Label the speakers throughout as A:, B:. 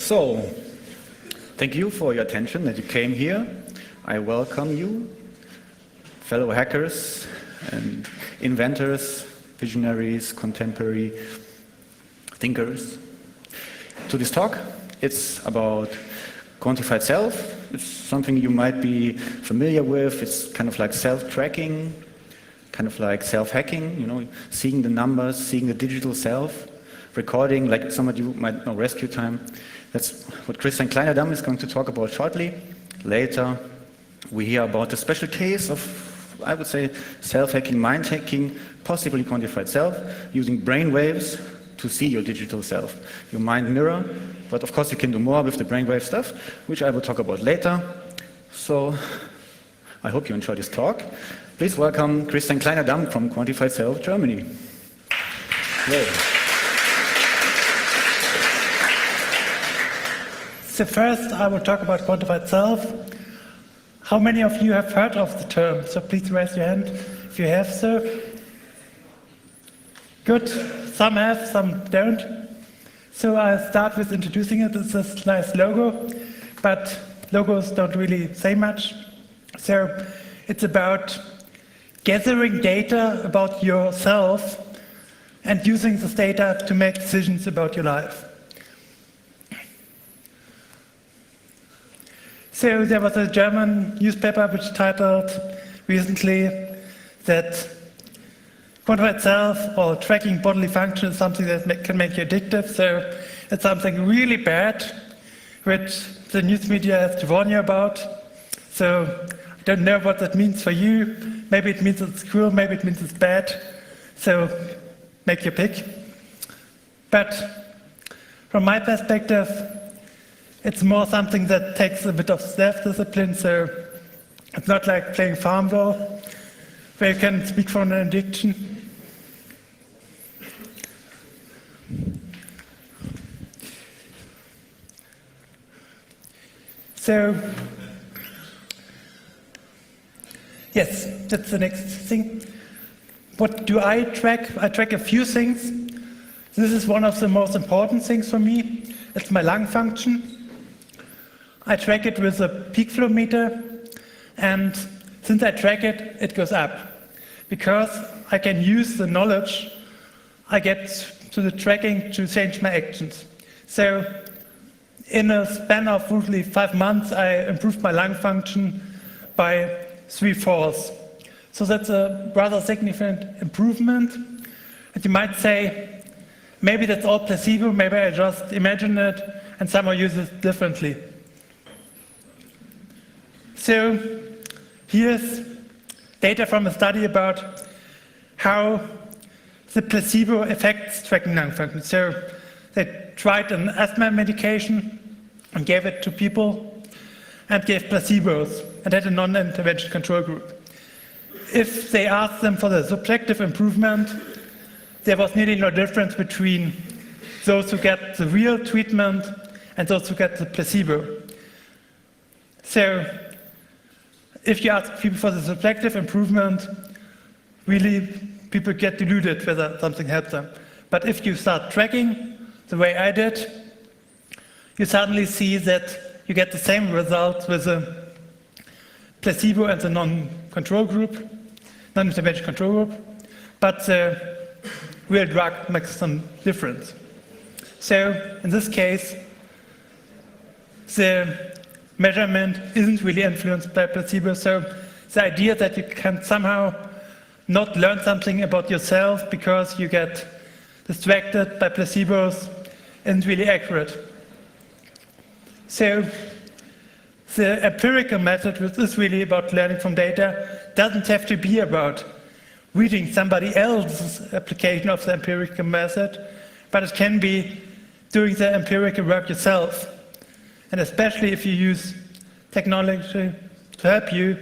A: So, thank you for your attention that you came here. I welcome you, fellow hackers and inventors, visionaries, contemporary thinkers, to this talk. It's about quantified self. It's something you might be familiar with. It's kind of like self-tracking, kind of like self-hacking, you know, seeing the numbers, seeing the digital self, recording, like some of you might know rescue time. That's what Christian Kleinerdam is going to talk about shortly. Later, we hear about a special case of, I would say, self-hacking, mind-hacking, possibly quantified self, using brain waves to see your digital self, your mind mirror. But of course, you can do more with the brainwave stuff, which I will talk about later. So, I hope you enjoy this talk. Please welcome Christian Kleinerdam from Quantified Self, Germany. Yay.
B: So first, I will talk about quantified self. How many of you have heard of the term? So please raise your hand if you have so. Good. Some have, some don't. So I'll start with introducing it. It's this nice logo, but logos don't really say much. So it's about gathering data about yourself and using this data to make decisions about your life. So there was a German newspaper which titled recently that quantified self or tracking bodily function is something that can make you addictive. So it's something really bad, which the news media has to warn you about. So I don't know what that means for you. Maybe it means it's cool, maybe it means it's bad. So make your pick. But from my perspective, it's more something that takes a bit of self-discipline. So it's not like playing Farmville, where you can speak from an addiction. So, yes, that's the next thing. What do I track? I track a few things. This is one of the most important things for me. It's my lung function. I track it with a peak flow meter, and since I track it, it goes up. Because I can use the knowledge I get to the tracking to change my actions. So in a span of roughly 5 months, I improved my lung function by 3/4. So that's a rather significant improvement. And you might say, maybe that's all placebo, maybe I just imagine it and somehow use it differently. So here's data from a study about how the placebo affects tracking lung function. So they tried an asthma medication and gave it to people and gave placebos and had a non-intervention control group. If they asked them for the subjective improvement, there was nearly no difference between those who get the real treatment and those who get the placebo. So if you ask people for the subjective improvement, really people get deluded whether something helps them. But if you start tracking the way I did, you suddenly see that you get the same results with a placebo and the non-control group, non-intervention control group, but the real drug makes some difference. So in this case, the measurement isn't really influenced by placebo. So the idea that you can somehow not learn something about yourself because you get distracted by placebos isn't really accurate. So the empirical method, which is really about learning from data, doesn't have to be about reading somebody else's application of the empirical method, but it can be doing the empirical work yourself. And especially if you use technology to help you,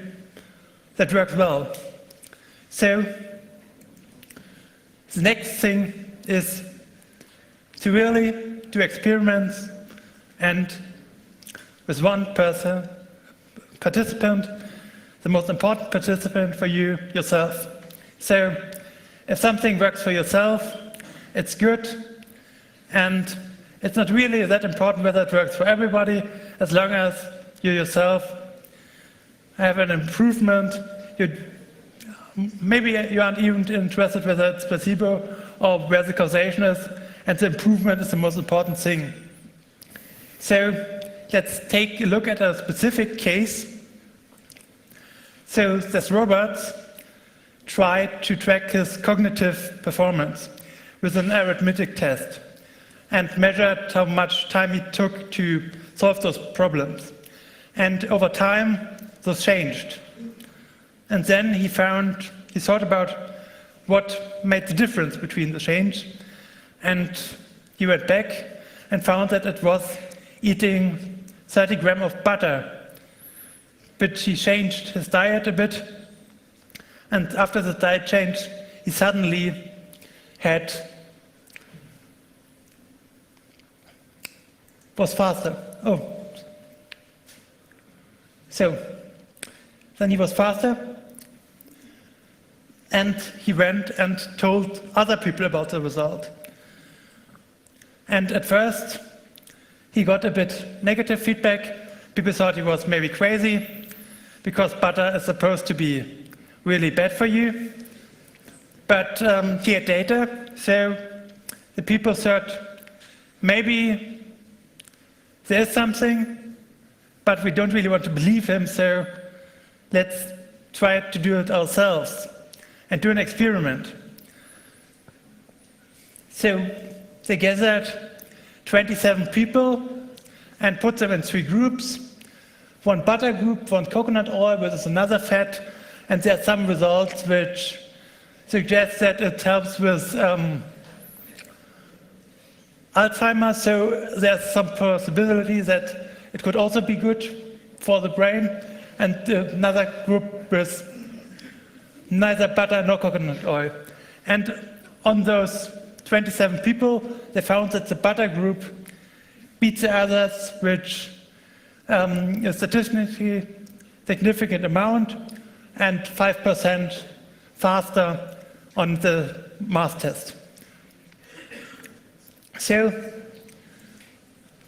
B: that works well. So the next thing is to really do experiments and with one participant, the most important participant for you, yourself. So if something works for yourself, it's good. And It's not really that important whether it works for everybody, as long as you yourself have an improvement. Maybe you aren't even interested whether it's placebo or where the causation is, and the improvement is the most important thing. So let's take a look at a specific case. So this robot tried to track his cognitive performance with an arithmetic test and measured how much time he took to solve those problems. And over time, those changed. And then he thought about what made the difference between the change. And he went back and found that it was eating 30 grams of butter. But he changed his diet a bit. And after the diet change, he suddenly was faster. So then he was faster, and he went and told other people about the result. And at first, he got a bit negative feedback. People thought he was maybe crazy, because butter is supposed to be really bad for you. But he had data, so the people thought, maybe there's something, but we don't really want to believe him, so let's try to do it ourselves and do an experiment. So they gathered 27 people and put them in 3 groups. One butter group, one coconut oil, which is another fat, and there are some results which suggest that it helps with Alzheimer's, so there's some possibility that it could also be good for the brain. And another group with neither butter nor coconut oil. And on those 27 people, they found that the butter group beat the others, which a statistically significant amount, and 5% faster on the mass test. So,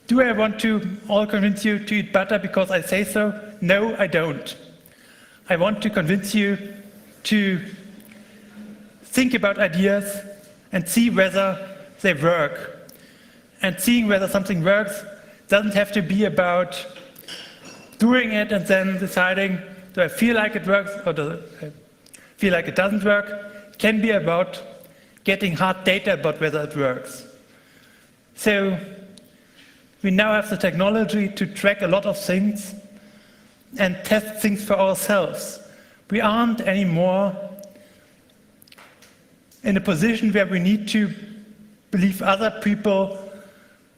B: do I want to all convince you to eat butter because I say so? No, I don't. I want to convince you to think about ideas and see whether they work. And seeing whether something works doesn't have to be about doing it and then deciding, do I feel like it works or do I feel like it doesn't work? It can be about getting hard data about whether it works. So we now have the technology to track a lot of things and test things for ourselves. We aren't anymore in a position where we need to believe other people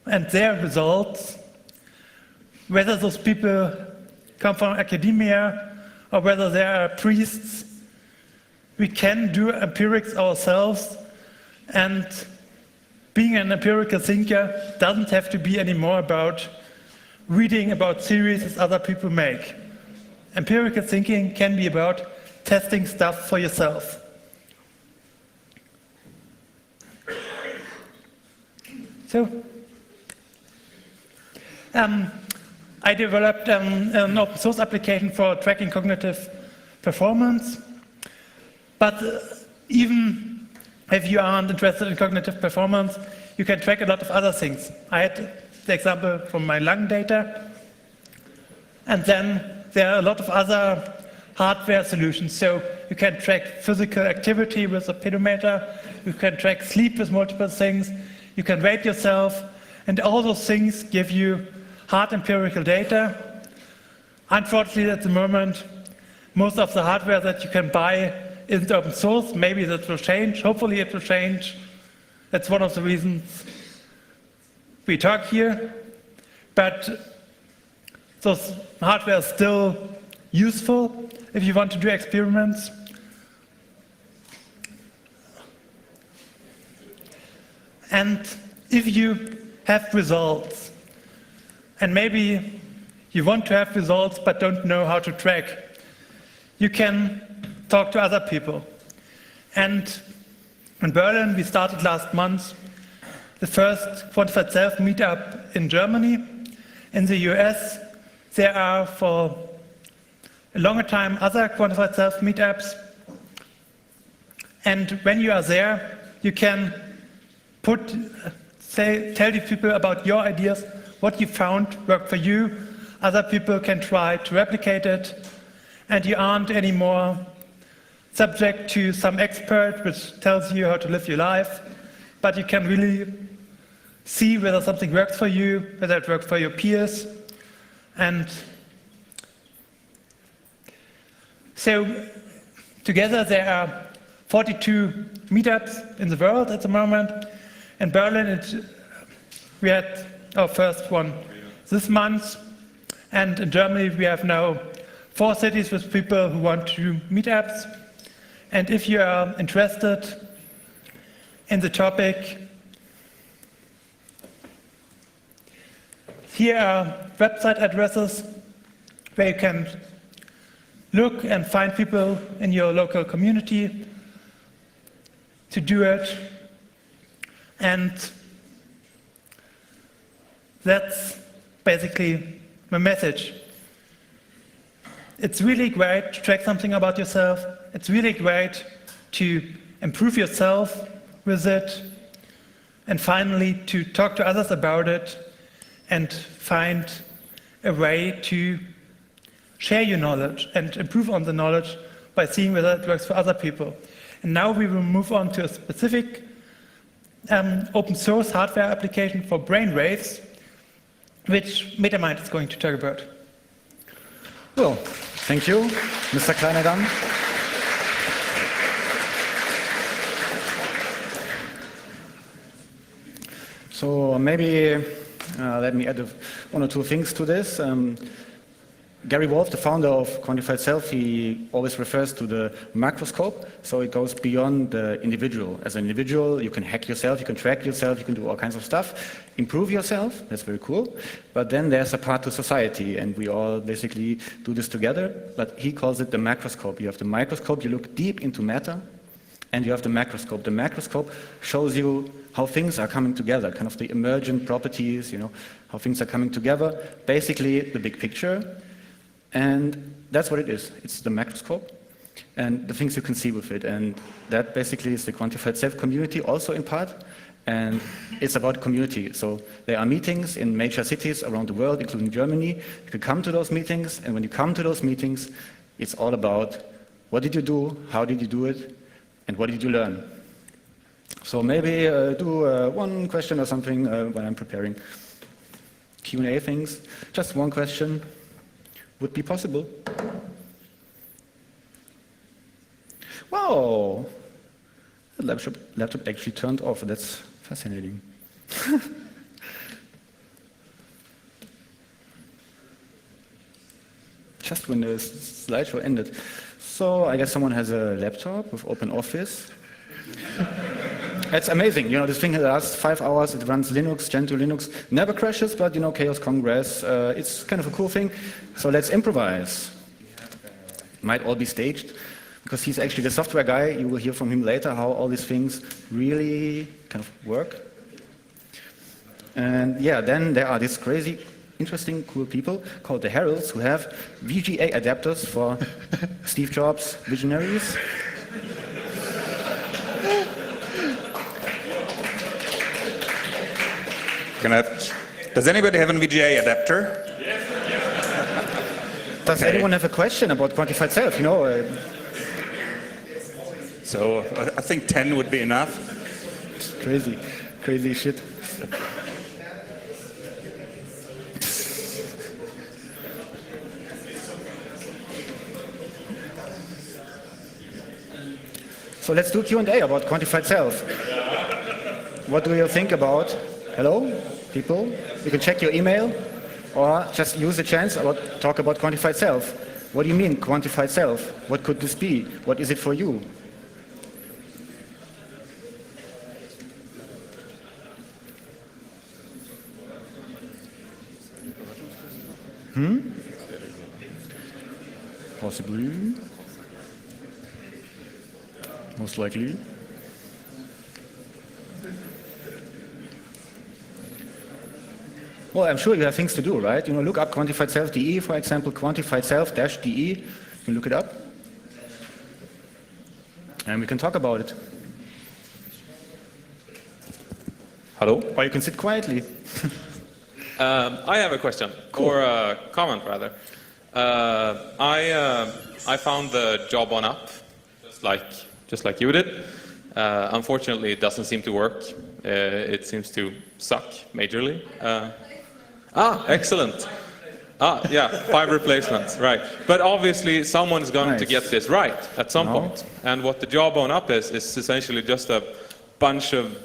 B: and their results, whether those people come from academia or whether they are priests. We can do empirics ourselves, and being an empirical thinker doesn't have to be anymore about reading about theories that other people make. Empirical thinking can be about testing stuff for yourself. So, I developed an open source application for tracking cognitive performance, but even if you aren't interested in cognitive performance, you can track a lot of other things. I had the example from my lung data, and then there are a lot of other hardware solutions. So you can track physical activity with a pedometer, you can track sleep with multiple things, you can rate yourself, and all those things give you hard empirical data. Unfortunately, at the moment, most of the hardware that you can buy isn't open source. Maybe that will change. Hopefully it will change. That's one of the reasons we talk here. But those hardware is still useful if you want to do experiments. And if you have results, and maybe you want to have results but don't know how to track, you can talk to other people. And in Berlin, we started last month the first quantified self meetup in Germany. In the US, there are for a longer time other quantified self meetups. And when you are there, you can tell the people about your ideas, what you found worked for you. Other people can try to replicate it, and you aren't anymore subject to some expert which tells you how to live your life, but you can really see whether something works for you, whether it works for your peers. And so together there are 42 meetups in the world at the moment. In Berlin, we had our first one this month. And in Germany, we have now 4 cities with people who want to do meetups. And if you are interested in the topic, here are website addresses where you can look and find people in your local community to do it. And that's basically my message. It's really great to track something about yourself. It's really great to improve yourself with it. And finally, to talk to others about it and find a way to share your knowledge and improve on the knowledge by seeing whether it works for other people. And now we will move on to a specific open source hardware application for brainwaves, which MetaMind is going to talk about.
A: Well, thank you, Mr. Kleinedamm. So maybe let me add 1 or 2 things to this. Gary Wolf, the founder of Quantified Self, he always refers to the macroscope, so it goes beyond the individual. As an individual, you can hack yourself, you can track yourself, you can do all kinds of stuff, improve yourself, that's very cool. But then there's a part to society, and we all basically do this together, but he calls it the macroscope. You have the microscope, you look deep into matter, and you have the macroscope. The macroscope shows you how things are coming together, kind of the emergent properties, how things are coming together, basically the big picture. And that's what it is. It's the macroscope and the things you can see with it. And that basically is the Quantified Self community also in part. And it's about community. So there are meetings in major cities around the world, including Germany. You can come to those meetings. And when you come to those meetings, it's all about what did you do, how did you do it, and what did you learn. So maybe do 1 question or something when I'm preparing Q&A things. Just 1 question. Would be possible. Wow! The laptop actually turned off. That's fascinating. Just when the slideshow ended. So I guess someone has a laptop with OpenOffice. It's amazing. This thing lasts 5 hours. It runs Linux, Gentoo Linux. Never crashes, but Chaos Congress. It's kind of a cool thing. So let's improvise. Might all be staged, because he's actually the software guy. You will hear from him later how all these things really kind of work. And yeah, then there are these crazy, interesting, cool people called the Heralds who have VGA adapters for Steve Jobs visionaries.
C: Does anybody have a VGA adapter?
A: Does anyone have a question about Quantified Self?
C: So I think 10 would be enough.
A: It's crazy shit. So let's do Q&A about Quantified Self. What do you think about? Hello, people? You can check your email or just use the chance to talk about Quantified Self. What do you mean, Quantified Self? What could this be? What is it for you? Possibly. Most likely. Well, I'm sure you have things to do, right? You know, look up quantified self.de, for example, quantified self-de. You can look it up. And we can talk about it.
D: Hello?
A: Or you can sit quietly.
D: I have a question, or a comment rather. I found the job on app, just like you did. Unfortunately, it doesn't seem to work. It seems to suck majorly. Excellent. Yeah, 5 replacements, right. But obviously, someone's going to get this right at some point. And what the job on app is essentially just a bunch of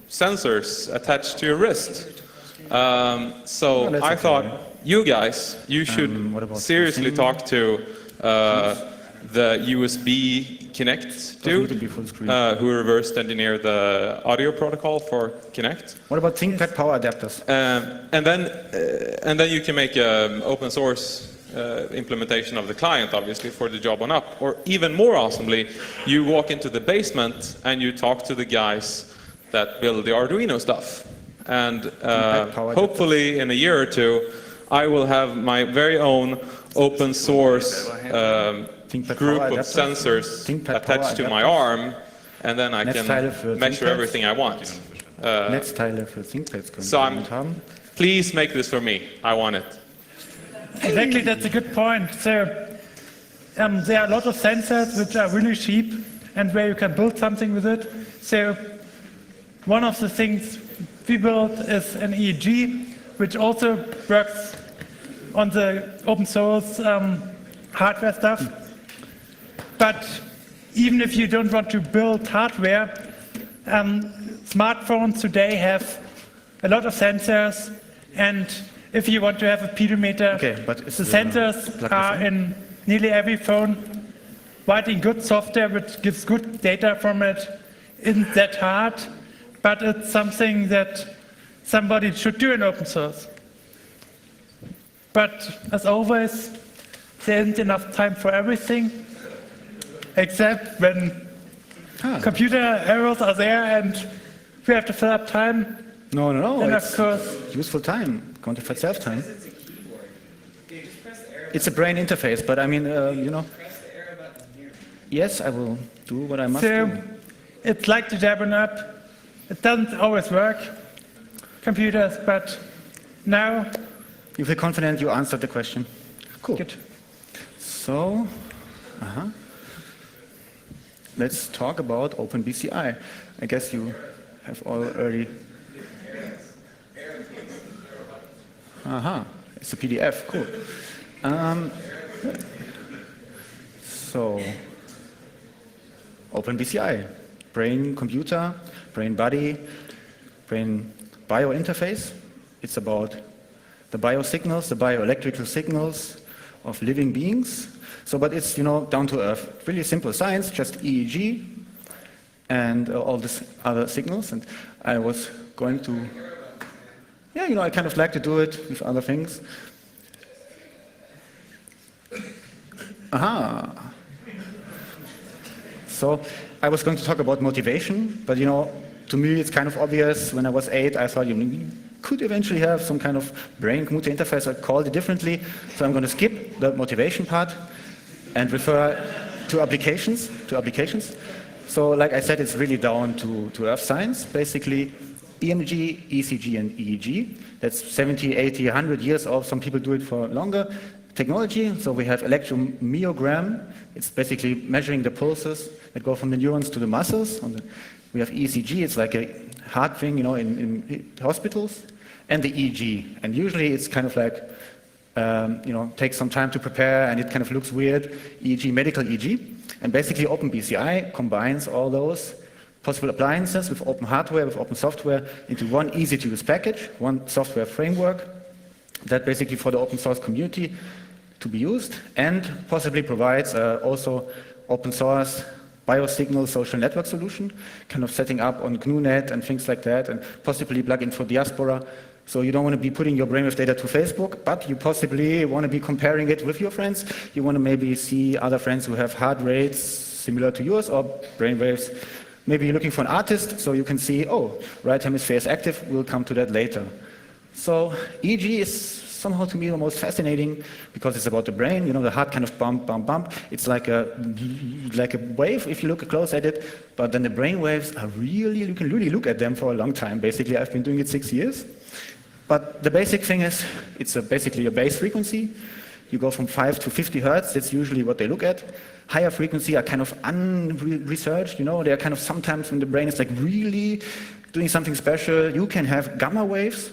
D: sensors attached to your wrist. So I thought, you guys, you should seriously talk to the USB Kinect dude who reversed engineered the audio protocol for Kinect.
A: What about ThinkPad power adapters?
D: And then you can make an open source implementation of the client, obviously, for the job on app. Or even more awesomely, you walk into the basement and you talk to the guys that build the Arduino stuff. And hopefully in a year or two, I will have my very own open source group of sensors attached to my arm, and then I can measure everything I want. So please make this for me. I want it.
B: Exactly, that's a good point. So there are a lot of sensors which are really cheap and where you can build something with it. So one of the things we built is an EEG, which also works on the open source hardware stuff. But even if you don't want to build hardware, smartphones today have a lot of sensors, and if you want to have a pedometer, the sensors are in nearly every phone. Writing good software which gives good data from it isn't that hard, but it's something that somebody should do in open source. But as always, there isn't enough time for everything, except when computer errors are there and we have to fill up time.
A: No,
B: then
A: it's
B: of course
A: useful time, quantified self-time. It's a brain interface, but I mean, you know. Yes, I will do what I must do.
B: It's like the jab on app. It doesn't always work, computers, but now.
A: You feel confident you answered the question? Cool.
B: Good.
A: So, let's talk about OpenBCI. I guess you have already. It's a PDF. Cool. So, OpenBCI, brain computer, brain body, brain bio interface. It's about the biosignals, the bioelectrical signals of living beings. So, but it's, you know, down to earth. Really simple science, just EEG and all these other signals. And I was going to, yeah, you know, I kind of like to do it with other things. So I was going to talk about motivation, but, you know, to me it's kind of obvious. When I was 8, I thought you could eventually have some kind of brain-computer interface. I called it differently. So I'm going to skip the motivation part and refer to applications. So like I said, it's really down to earth science. Basically, EMG, ECG, and EEG. That's 70, 80, 100 years old. Some people do it for longer. Technology, so we have electromyogram. It's basically measuring the pulses that go from the neurons to the muscles. We have ECG, it's like a hard thing, you know, in hospitals. And the EEG. And usually it's kind of like, you know, takes some time to prepare and it kind of looks weird. EEG, medical EEG. And basically OpenBCI combines all those possible appliances with open hardware, with open software into one easy-to-use package, one software framework that basically for the open source community to be used, and possibly provides also open source biosignal social network solution, kind of setting up on GNU.net and things like that, and possibly plug in for diaspora. So you don't want to be putting your brainwave data to Facebook, but you possibly want to be comparing it with your friends. You want to maybe see other friends who have heart rates similar to yours or brainwaves. Maybe you're looking for an artist, so you can see, oh, right hemisphere is active. We'll come to that later. So EEG is somehow to me the most fascinating because it's about the brain, the heart kind of bump, bump, bump. It's like a wave if you look close at it, but then the brain waves are really, you can really look at them for a long time. Basically, I've been doing it 6 years. But the basic thing is, it's basically a base frequency. You go from 5 to 50 hertz, that's usually what they look at. Higher frequency are kind of unresearched, they're kind of sometimes when the brain is like really doing something special, you can have gamma waves,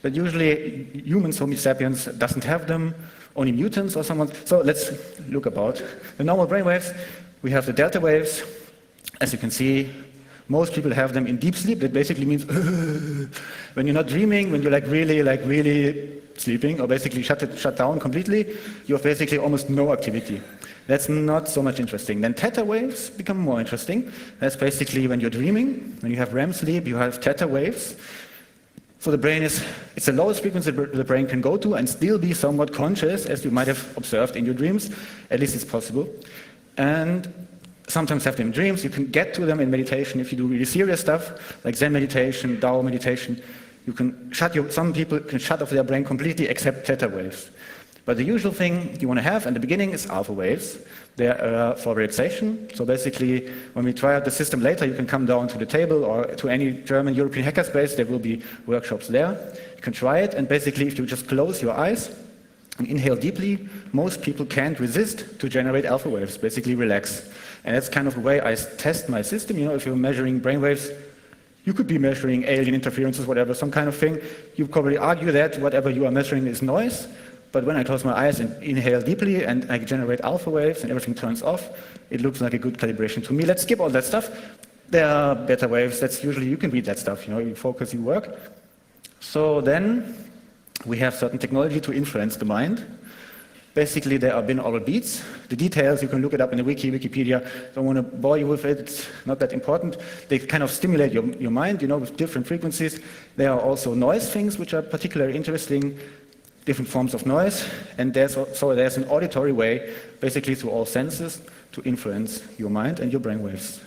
A: but usually humans, Homo sapiens, doesn't have them, only mutants or someone. So let's look about the normal brain waves. We have the delta waves. As you can see, most people have them in deep sleep. That basically means when you're not dreaming, when you're really sleeping, or basically shut down completely, you have basically almost no activity. That's not so much interesting. Then theta waves become more interesting. That's basically when you're dreaming, when you have REM sleep, you have theta waves. So the brain it's the lowest frequency the brain can go to and still be somewhat conscious, as you might have observed in your dreams. At least it's possible. And sometimes have them in dreams. You can get to them in meditation if you do really serious stuff, like Zen meditation, Dao meditation. You can some people can shut off their brain completely except theta waves. But the usual thing you want to have in the beginning is alpha waves. They're for relaxation. So basically, when we try out the system later, you can come down to the table or to any German European hackerspace. There will be workshops there. You can try it, and basically, if you just close your eyes and inhale deeply, most people can't resist to generate alpha waves, basically relax. And that's kind of the way I test my system. If you're measuring brain waves, you could be measuring alien interferences, whatever, some kind of thing. You probably argue that whatever you are measuring is noise. But when I close my eyes and inhale deeply and I generate alpha waves and everything turns off, it looks like a good calibration to me. Let's skip all that stuff. There are beta waves. That's usually, you can read that stuff. You focus, you work. So then we have certain technology to influence the mind. Basically, there are binaural beats. The details, you can look it up in the Wikipedia. Don't want to bore you with it. It's not that important. They kind of stimulate your mind, with different frequencies. There are also noise things, which are particularly interesting, different forms of noise. And there's an auditory way, basically through all senses, to influence your mind and your brainwaves.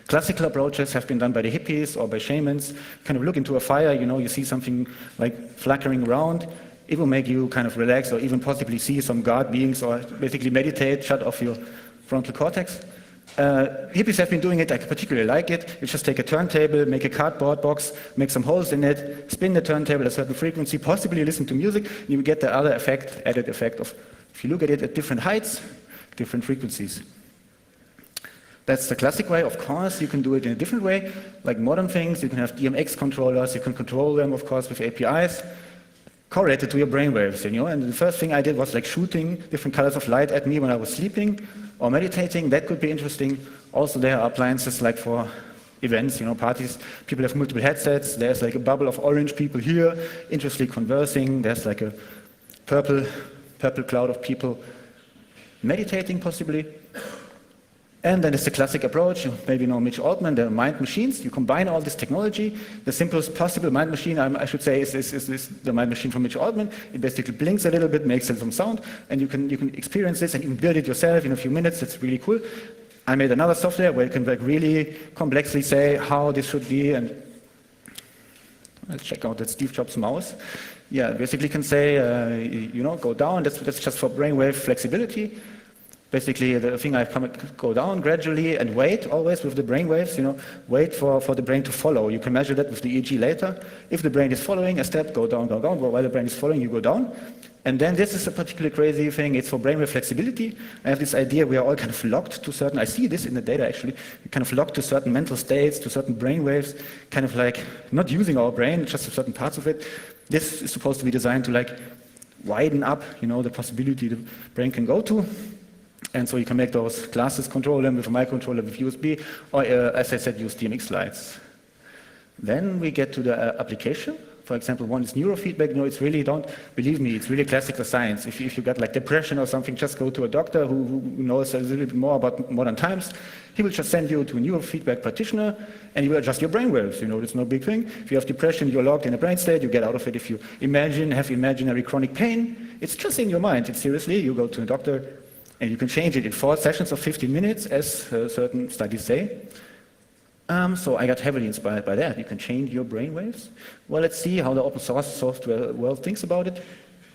A: Classical approaches have been done by the hippies or by shamans. Kind of look into a fire, you see something like flickering around. It will make you kind of relax or even possibly see some god beings or basically meditate, shut off your frontal cortex. Hippies have been doing it, I particularly like it. You just take a turntable, make a cardboard box, make some holes in it, spin the turntable at a certain frequency, possibly listen to music, and you get the other effect, added effect of, if you look at it at different heights, different frequencies. That's the classic way. Of course, you can do it in a different way, like modern things. You can have DMX controllers, you can control them, of course, with APIs. Correlated to your brainwaves, and the first thing I did was like shooting different colors of light at me when I was sleeping or meditating. That could be interesting. Also, there are appliances like for events, parties. People have multiple headsets. There's like a bubble of orange people here, interestingly conversing. There's like a purple cloud of people meditating, possibly. And then it's the classic approach. You maybe know Mitch Altman, the mind machines. You combine all this technology. The simplest possible mind machine, I should say, is the mind machine from Mitch Altman. It basically blinks a little bit, makes some sound, and you can experience this and you can build it yourself in a few minutes. It's really cool. I made another software where you can really complexly say how this should be. And let's check out that Steve Jobs mouse. Yeah, basically can say, go down. That's just for brainwave flexibility. Basically, the thing I go down gradually and wait always with the brain waves, wait for the brain to follow. You can measure that with the EEG later. If the brain is following a step, go down. While the brain is following, you go down. And then this is a particularly crazy thing. It's for brainwave flexibility. I have this idea we are all kind of locked to certain, I see this in the data actually, we're kind of locked to certain mental states, to certain brain waves, kind of like not using our brain, just certain parts of it. This is supposed to be designed to like widen up, the possibility the brain can go to. And so you can make those classes, control them with a microcontroller with USB, or as I said, use DMX slides. Then we get to the application. For example, one is neurofeedback. It's really, don't believe me, it's really classical science. If you got like depression or something, just go to a doctor who knows a little bit more about modern times. He will just send you to a neurofeedback practitioner, and he will adjust your brainwaves. It's no big thing. If you have depression, you're locked in a brain state, you get out of it. If you have imaginary chronic pain, it's just in your mind. It's seriously, you go to a doctor, and you can change it in 4 sessions of 15 minutes, as certain studies say. So I got heavily inspired by that. You can change your brainwaves. Well, let's see how the open source software world thinks about it.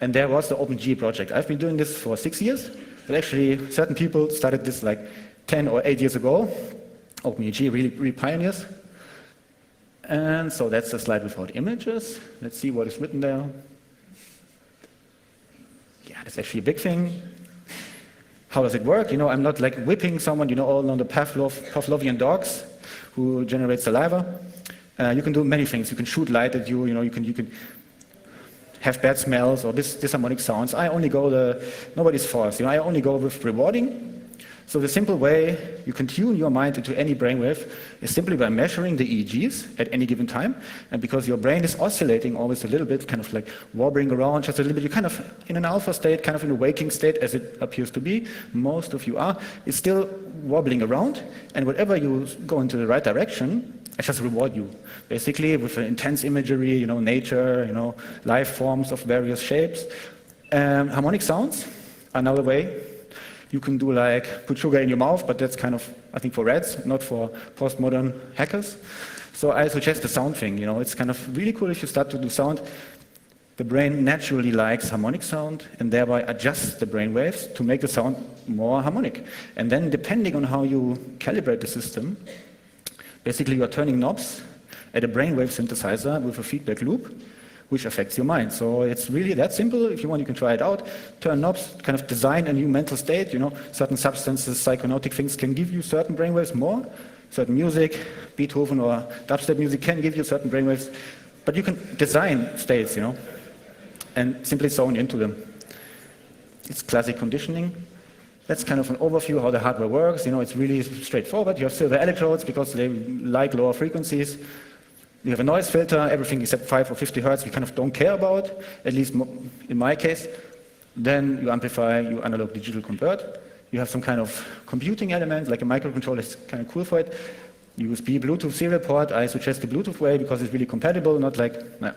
A: And there was the OpenG project. I've been doing this for 6 years, but actually certain people started this like 10 or 8 years ago. OpenG really pioneers. And so that's the slide without images. Let's see what is written there. Yeah, that's actually a big thing. How does it work? You know, I'm not like whipping someone, you know, all on the Pavlovian dogs who generate saliva. You can do many things. You can shoot light at you, you know, you can have bad smells or disharmonic sounds. I only go nobody's forced, you know, I only go with rewarding. So the simple way you can tune your mind into any brainwave is simply by measuring the EEGs at any given time. And because your brain is oscillating always a little bit, kind of like wobbling around just a little bit, you're kind of in an alpha state, kind of in a waking state as it appears to be. Most of you are. It's still wobbling around. And whatever you go into the right direction, I just reward you. Basically with intense imagery, you know, nature, you know, life forms of various shapes. Harmonic sounds, another way. You can do like put sugar in your mouth, but that's kind of, I think, for rats, not for postmodern hackers. So I suggest the sound thing, you know, it's kind of really cool if you start to do sound. The brain naturally likes harmonic sound and thereby adjusts the brain waves to make the sound more harmonic. And then depending on how you calibrate the system, basically you are turning knobs at a brainwave synthesizer with a feedback loop, which affects your mind. So it's really that simple. If you want, you can try it out. Turn knobs, kind of design a new mental state. You know, certain substances, psychonautics things can give you certain brainwaves more. Certain music, Beethoven or dubstep music can give you certain brainwaves. But you can design states, you know, and simply zone into them. It's classic conditioning. That's kind of an overview how the hardware works. You know, it's really straightforward. You have silver electrodes because they like lower frequencies. You have a noise filter, everything except 5 or 50 hertz we kind of don't care about, at least in my case. Then you amplify, you analog digital convert. You have some kind of computing element, like a microcontroller is kind of cool for it. USB, Bluetooth serial port, I suggest the Bluetooth way because it's really compatible, not like, no.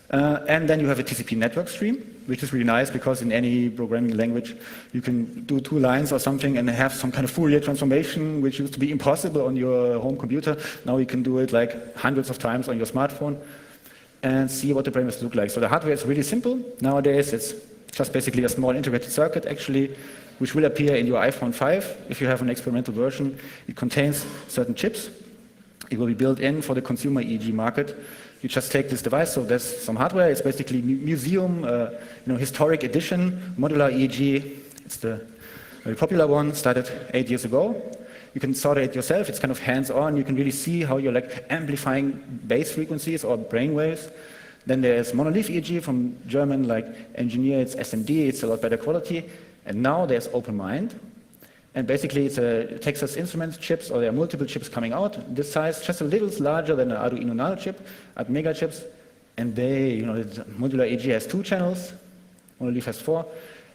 A: And then you have a TCP network stream, which is really nice because in any programming language you can do 2 lines or something and have some kind of Fourier transformation, which used to be impossible on your home computer. Now you can do it like hundreds of times on your smartphone and see what the brainwaves look like. So the hardware is really simple. Nowadays it's just basically a small integrated circuit actually, which will appear in your iPhone 5 if you have an experimental version. It contains certain chips. It will be built in for the consumer EEG market. You just take this device, so there's some hardware, it's basically museum, historic edition, modular EEG. It's the very popular one, started 8 years ago. You can solder it yourself, it's kind of hands-on, you can really see how you're like amplifying bass frequencies or brain waves. Then there's monolith EEG from German like engineer, it's SMD, it's a lot better quality. And now there's OpenMind. And basically it's a Texas Instruments chips, or there are multiple chips coming out, this size, just a little larger than an Arduino Nano chip, at mega chips. And they, the modular EEG has 2 channels, Monolith has 4.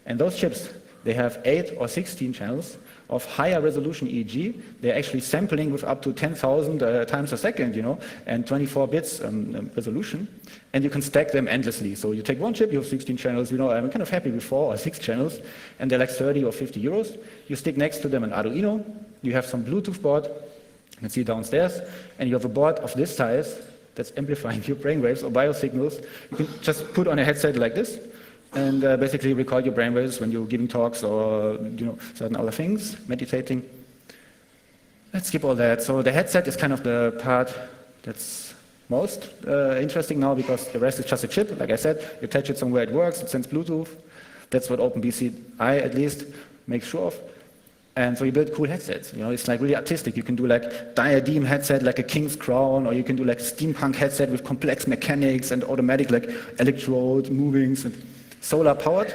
A: And those chips, they have 8 or 16 channels of higher resolution EEG. They're actually sampling with up to 10,000 times a second, and 24 bits resolution. And you can stack them endlessly. So you take one chip, you have 16 channels, I'm kind of happy with 4 or 6 channels, and they're like 30 or 50 euros. You stick next to them an Arduino, you have some Bluetooth board, you can see downstairs, and you have a board of this size that's amplifying your brainwaves or biosignals. You can just put on a headset like this, and basically record your brainwaves when you're giving talks or certain other things, meditating. Let's skip all that. So the headset is kind of the part that's most interesting now because the rest is just a chip. Like I said, you attach it somewhere, it works, it sends Bluetooth. That's what OpenBCI at least makes sure of. And so you build cool headsets. It's like really artistic. You can do like diadem headset like a king's crown, or you can do like steampunk headset with complex mechanics and automatic like electrode movings and solar powered.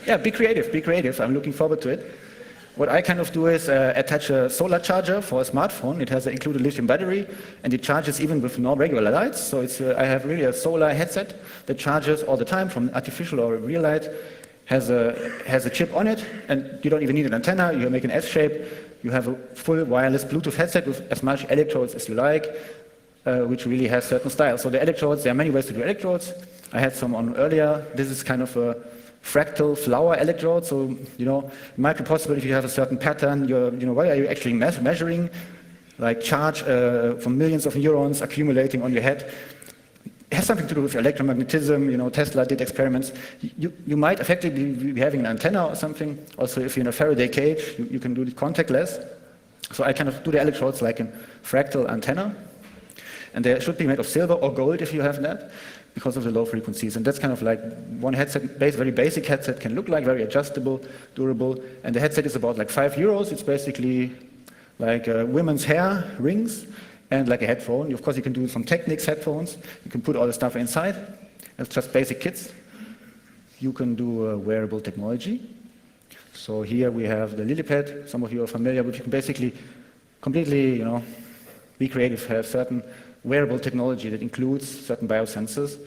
A: Yeah, be creative, be creative. I'm looking forward to it. What I kind of do is attach a solar charger for a smartphone. It has an included lithium battery, and it charges even with no regular lights. So I have really a solar headset that charges all the time from artificial or real light. Has a chip on it, and you don't even need an antenna. You make an S shape. You have a full wireless Bluetooth headset with as much electrodes as you like, which really has certain style. So the electrodes, there are many ways to do electrodes. I had some on earlier. This is kind of a fractal flower electrode. So it might be possible if you have a certain pattern. What are you actually measuring? like charge from millions of neurons accumulating on your head. It has something to do with electromagnetism. You know, Tesla did experiments. You might effectively be having an antenna or something. Also, if you're in a Faraday cage, you can do it contactless. So I kind of do the electrodes like a fractal antenna. And they should be made of silver or gold if you have that, because of the low frequencies. And that's kind of like one headset, very basic headset can look like, very adjustable, durable. And the headset is about like €5. It's basically like women's hair rings and like a headphone. Of course, you can do some Technics headphones. You can put all the stuff inside. It's just basic kits. You can do wearable technology. So here we have the LilyPad. Some of you are familiar, but you can basically completely, you know, be creative, have certain wearable technology that includes certain biosensors.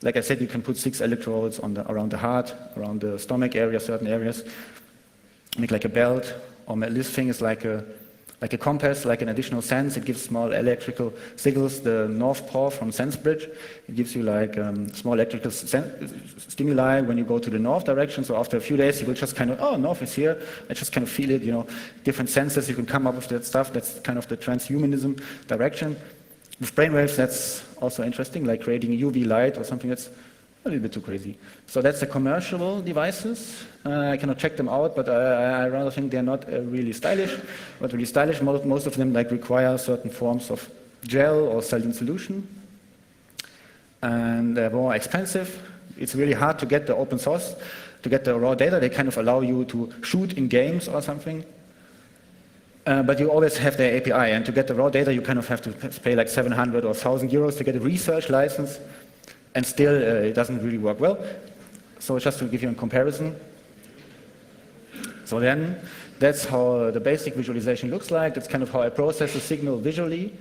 A: Like I said, you can put 6 electrodes on around the heart, around the stomach area, certain areas, make like a belt, or this thing is like a compass, like an additional sense. It gives small electrical signals, the North Pole from SenseBridge. It gives you like small electrical stimuli when you go to the north direction. So after a few days, you will just kind of, oh, north is here. I just kind of feel it, you know, different senses. You can come up with that stuff. That's kind of the transhumanism direction. With brainwaves, that's also interesting, like creating UV light or something that's a little bit too crazy. So that's the commercial devices. I cannot check them out, but I rather think they're not really stylish. But really stylish, most of them like require certain forms of gel or saline solution. And they're more expensive. It's really hard to get the open source, to get the raw data. They kind of allow you to shoot in games or something. But you always have the API, and to get the raw data, you kind of have to pay like 700 or 1,000 euros to get a research license, and still it doesn't really work well. So just to give you a comparison. So then, that's how the basic visualization looks like. That's kind of how I process the signal visually,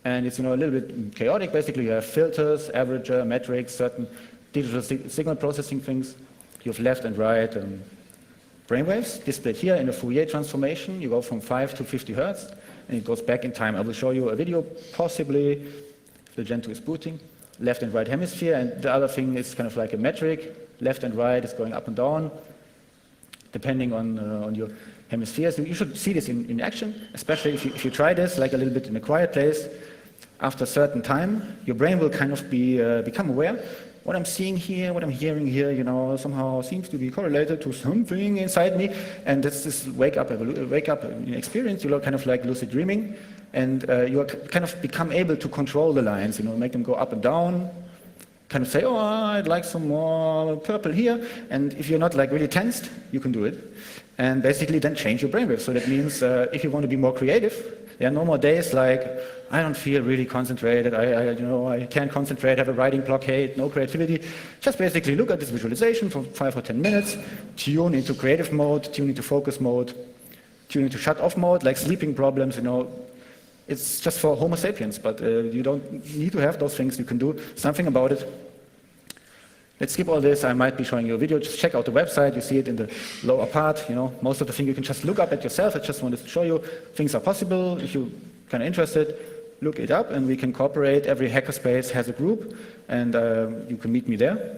A: and it's, you know, a little bit chaotic. Basically, you have filters, averager, metrics, certain digital signal processing things. You have left and right. Brainwaves displayed here in a Fourier transformation. You go from 5 to 50 Hertz, and it goes back in time. I will show you a video, possibly, if the Gen 2 is booting, left and right hemisphere, and the other thing is kind of like a metric. Left and right is going up and down, depending on your hemispheres. You should see this in action, especially if you try this, like a little bit in a quiet place. After a certain time, your brain will kind of become aware. What I'm seeing here, what I'm hearing here, you know, somehow seems to be correlated to something inside me, and that's this wake up experience. You know, kind of like lucid dreaming, and you kind of become able to control the lines. You know, make them go up and down. Kind of say, oh, I'd like some more purple here, and if you're not like really tensed, you can do it, and basically then change your brainwaves. So that means if you want to be more creative, there are no more days like, I don't feel really concentrated, I can't concentrate, have a writing blockade, no creativity. Just basically look at this visualization for 5 or 10 minutes, tune into creative mode, tune into focus mode, tune into shut-off mode, like sleeping problems, you know. It's just for Homo sapiens, but you don't need to have those things. You can do something about it. Let's skip all this. I might be showing you a video. Just check out the website. You see it in the lower part. You know, most of the things you can just look up at yourself. I just wanted to show you things are possible. If you're kind of interested, look it up, and we can cooperate. Every hackerspace has a group, and you can meet me there.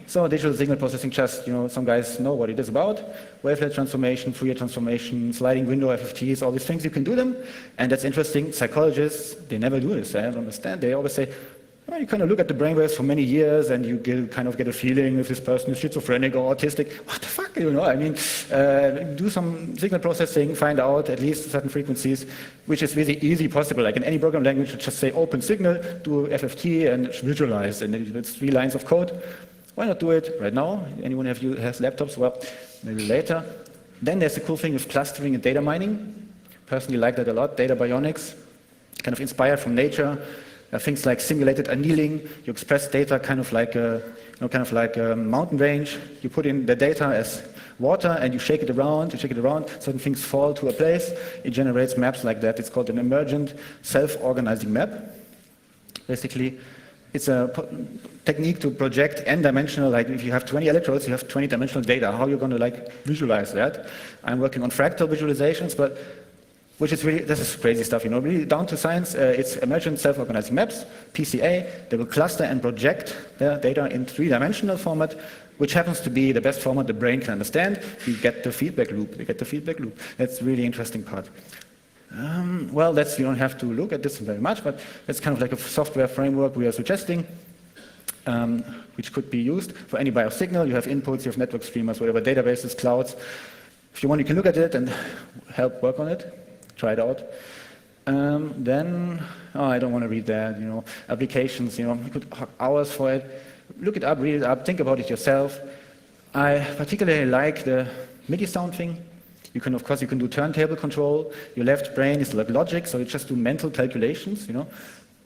A: So digital signal processing, just, you know, some guys know what it is about. Wavelet transformation, Fourier transformation, sliding window FFTs, all these things, you can do them. And that's interesting. Psychologists, they never do this. I don't understand. They always say, well, you kind of look at the brainwaves for many years, and you kind of get a feeling if this person is schizophrenic or autistic. What the fuck, you know? I mean, do some signal processing, find out at least certain frequencies, which is really easy possible. Like in any program language, you just say open signal, do FFT, and visualize. And it's 3 lines of code. Why not do it right now? Anyone has laptops? Well, maybe later. Then there's the cool thing with clustering and data mining. Personally like that a lot. Data bionics, kind of inspired from nature. Things like simulated annealing. You express data kind of like a mountain range. You put in the data as water and you shake it around. Certain things fall to a place. It generates maps like that. It's called an emergent self-organizing map. Basically, it's a technique to project n-dimensional, like if you have 20 electrodes, you have 20-dimensional data. How are you going to like visualize that? I'm working on fractal visualizations, but which is really, this is crazy stuff, you know, really down to science. It's emergent self-organizing maps, PCA. They will cluster and project their data in 3-dimensional format, which happens to be the best format the brain can understand. You get the feedback loop. That's the really interesting part. Well, you don't have to look at this very much, but that's kind of like a software framework we are suggesting, which could be used for any biosignal. You have inputs, you have network streamers, whatever, databases, clouds. If you want, you can look at it and help work on it, try it out. Then, I don't want to read that, applications, you could have hours for it. Look it up, read it up, think about it yourself. I particularly like the MIDI sound thing. You can, of course, you can do turntable control. Your left brain is like logic, so you just do mental calculations,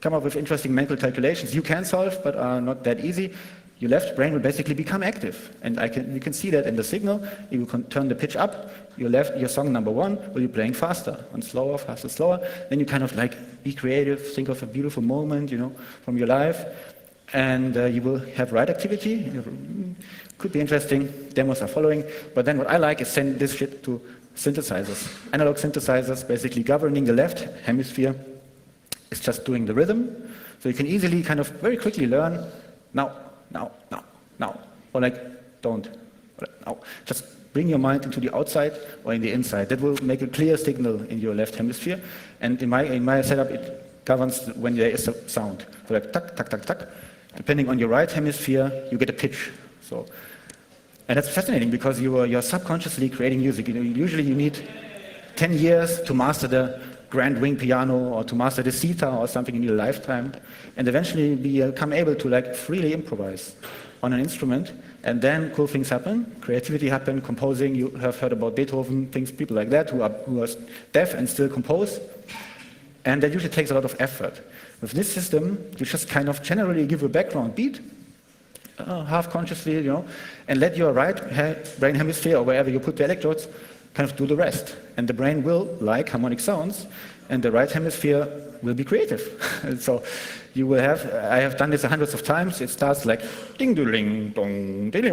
A: Come up with interesting mental calculations you can solve, but are not that easy. Your left brain will basically become active. And you can see that in the signal. You can turn the pitch up. Your song number 1 will be playing faster and slower, faster, slower. Then you kind of like be creative, think of a beautiful moment, from your life. And you will have right activity. Could be interesting. Demos are following. But then what I like is send this shit to synthesizers. Analog synthesizers, basically governing the left hemisphere. It's just doing the rhythm. So you can easily kind of very quickly learn now, or like don't, or like, now. Just bring your mind into the outside or in the inside. That will make a clear signal in your left hemisphere. And in my setup, it governs when there is a sound. So like tuck, tuck, tuck, tuck. Depending on your right hemisphere, you get a pitch. And that's fascinating because you're subconsciously creating music. Usually you need 10 years to master the grand wing piano or to master the sitar or something in your lifetime, and eventually become able to like freely improvise on an instrument. And then cool things happen, creativity happen, composing. You have heard about Beethoven, people like that who are deaf and still compose. And that usually takes a lot of effort. With this system, you just kind of generally give a background beat, half consciously, and let your right brain hemisphere or wherever you put the electrodes kind of do the rest. And the brain will like harmonic sounds, and the right hemisphere will be creative. So you will have, I have done this hundreds of times, it starts like ding ding dong, ding,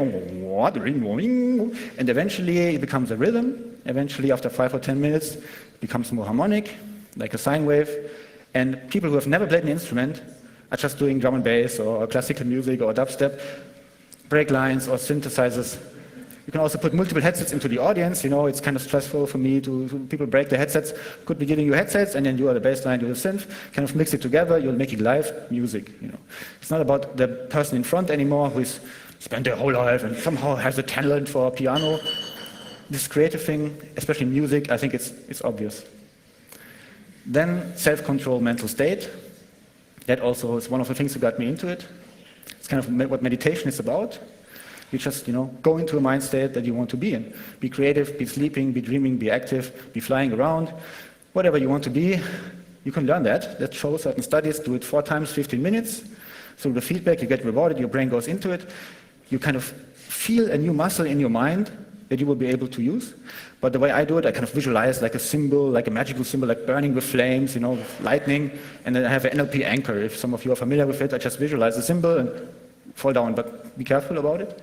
A: and eventually it becomes a rhythm. Eventually, after 5 or 10 minutes, it becomes more harmonic, like a sine wave. And people who have never played an instrument are just doing drum and bass or classical music or dubstep, break lines or synthesizers. You can also put multiple headsets into the audience. It's kind of stressful for me to people break the headsets. Could be giving you headsets, and then you are the bass line, you are the synth. Kind of mix it together. You're making live music. It's not about the person in front anymore who's spent their whole life and somehow has a talent for piano. This creative thing, especially music, I think it's obvious. Then self-control, mental state. That also is one of the things that got me into it. It's kind of what meditation is about. You just, go into a mind state that you want to be in. Be creative, be sleeping, be dreaming, be active, be flying around. Whatever you want to be, you can learn that. That shows certain studies. Do it 4 times, 15 minutes. Through the feedback, you get rewarded, your brain goes into it. You kind of feel a new muscle in your mind that you will be able to use. But the way I do it, I kind of visualize like a symbol, like a magical symbol, like burning with flames, with lightning. And then I have an NLP anchor. If some of you are familiar with it, I just visualize the symbol and fall down, but be careful about it.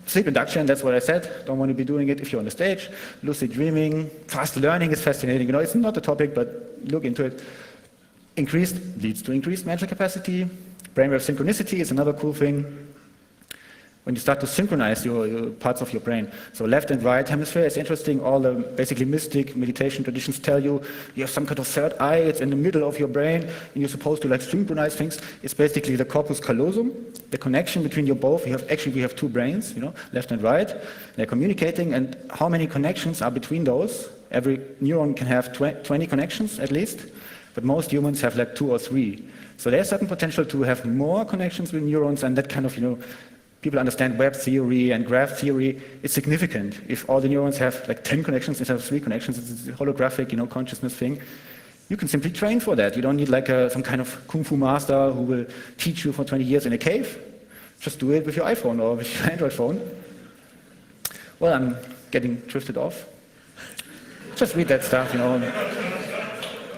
A: Sleep induction, that's what I said. Don't want to be doing it if you're on the stage. Lucid dreaming, fast learning is fascinating. It's not a topic, but look into it. Leads to increased mental capacity. Brainwave synchronicity is another cool thing. When you start to synchronize your parts of your brain. So left and right hemisphere is interesting. All the basically mystic meditation traditions tell you have some kind of third eye, it's in the middle of your brain, and you're supposed to synchronize things. It's basically the corpus callosum, the connection between your both. We have 2 brains, left and right. They're communicating, and how many connections are between those? Every neuron can have 20 connections at least, but most humans have 2 or 3. So there's certain potential to have more connections with neurons, and that kind of, people understand web theory and graph theory. It's significant. If all the neurons have 10 connections instead of 3 connections, it's a holographic, consciousness thing. You can simply train for that. You don't need some kind of kung fu master who will teach you for 20 years in a cave. Just do it with your iPhone or with your Android phone. Well, I'm getting drifted off. Just read that stuff,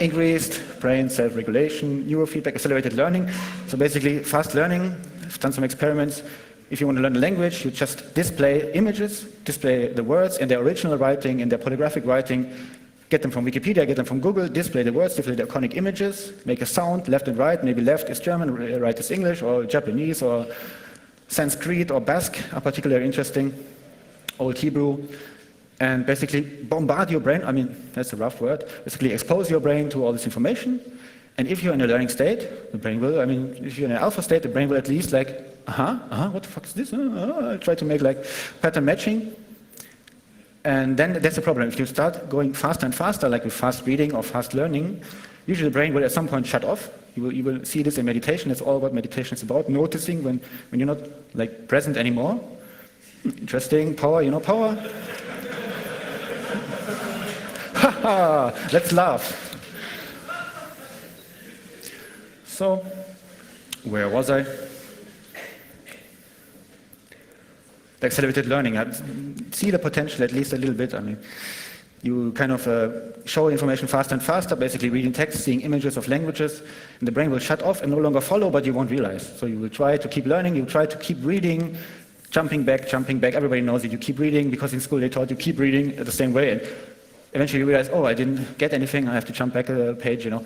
A: Increased brain self-regulation, neurofeedback, accelerated learning. So basically, fast learning. I've done some experiments. If you want to learn a language, you just display images, display the words in their original writing, in their polygraphic writing, get them from Wikipedia, get them from Google, display the words, display the iconic images, make a sound, left and right, maybe left is German, right is English, or Japanese, or Sanskrit, or Basque are particularly interesting, Old Hebrew. and basically bombard your brain. I mean, that's a rough word. Basically expose your brain to all this information. And if you're in a learning state, the brain will, I mean, if you're in an alpha state, the brain will at least like, what the fuck is this? Try to make like pattern matching. And then that's the problem. If you start going faster and faster, like with fast reading or fast learning, usually the brain will at some point shut off. You will see this in meditation. That's all what meditation is about, noticing when you're not like present anymore. Interesting, power, you know power? Haha, let's laugh. So, where was I? The accelerated learning. I see the potential at least a little bit. I mean, you kind of show information faster and faster, basically reading text, seeing images of languages, and the brain will shut off and no longer follow, but you won't realize. So you will try to keep learning, you try to keep reading, jumping back. Everybody knows that you keep reading because in school they taught you keep reading the same way. And eventually you realize, oh, I didn't get anything, I have to jump back a page, you know.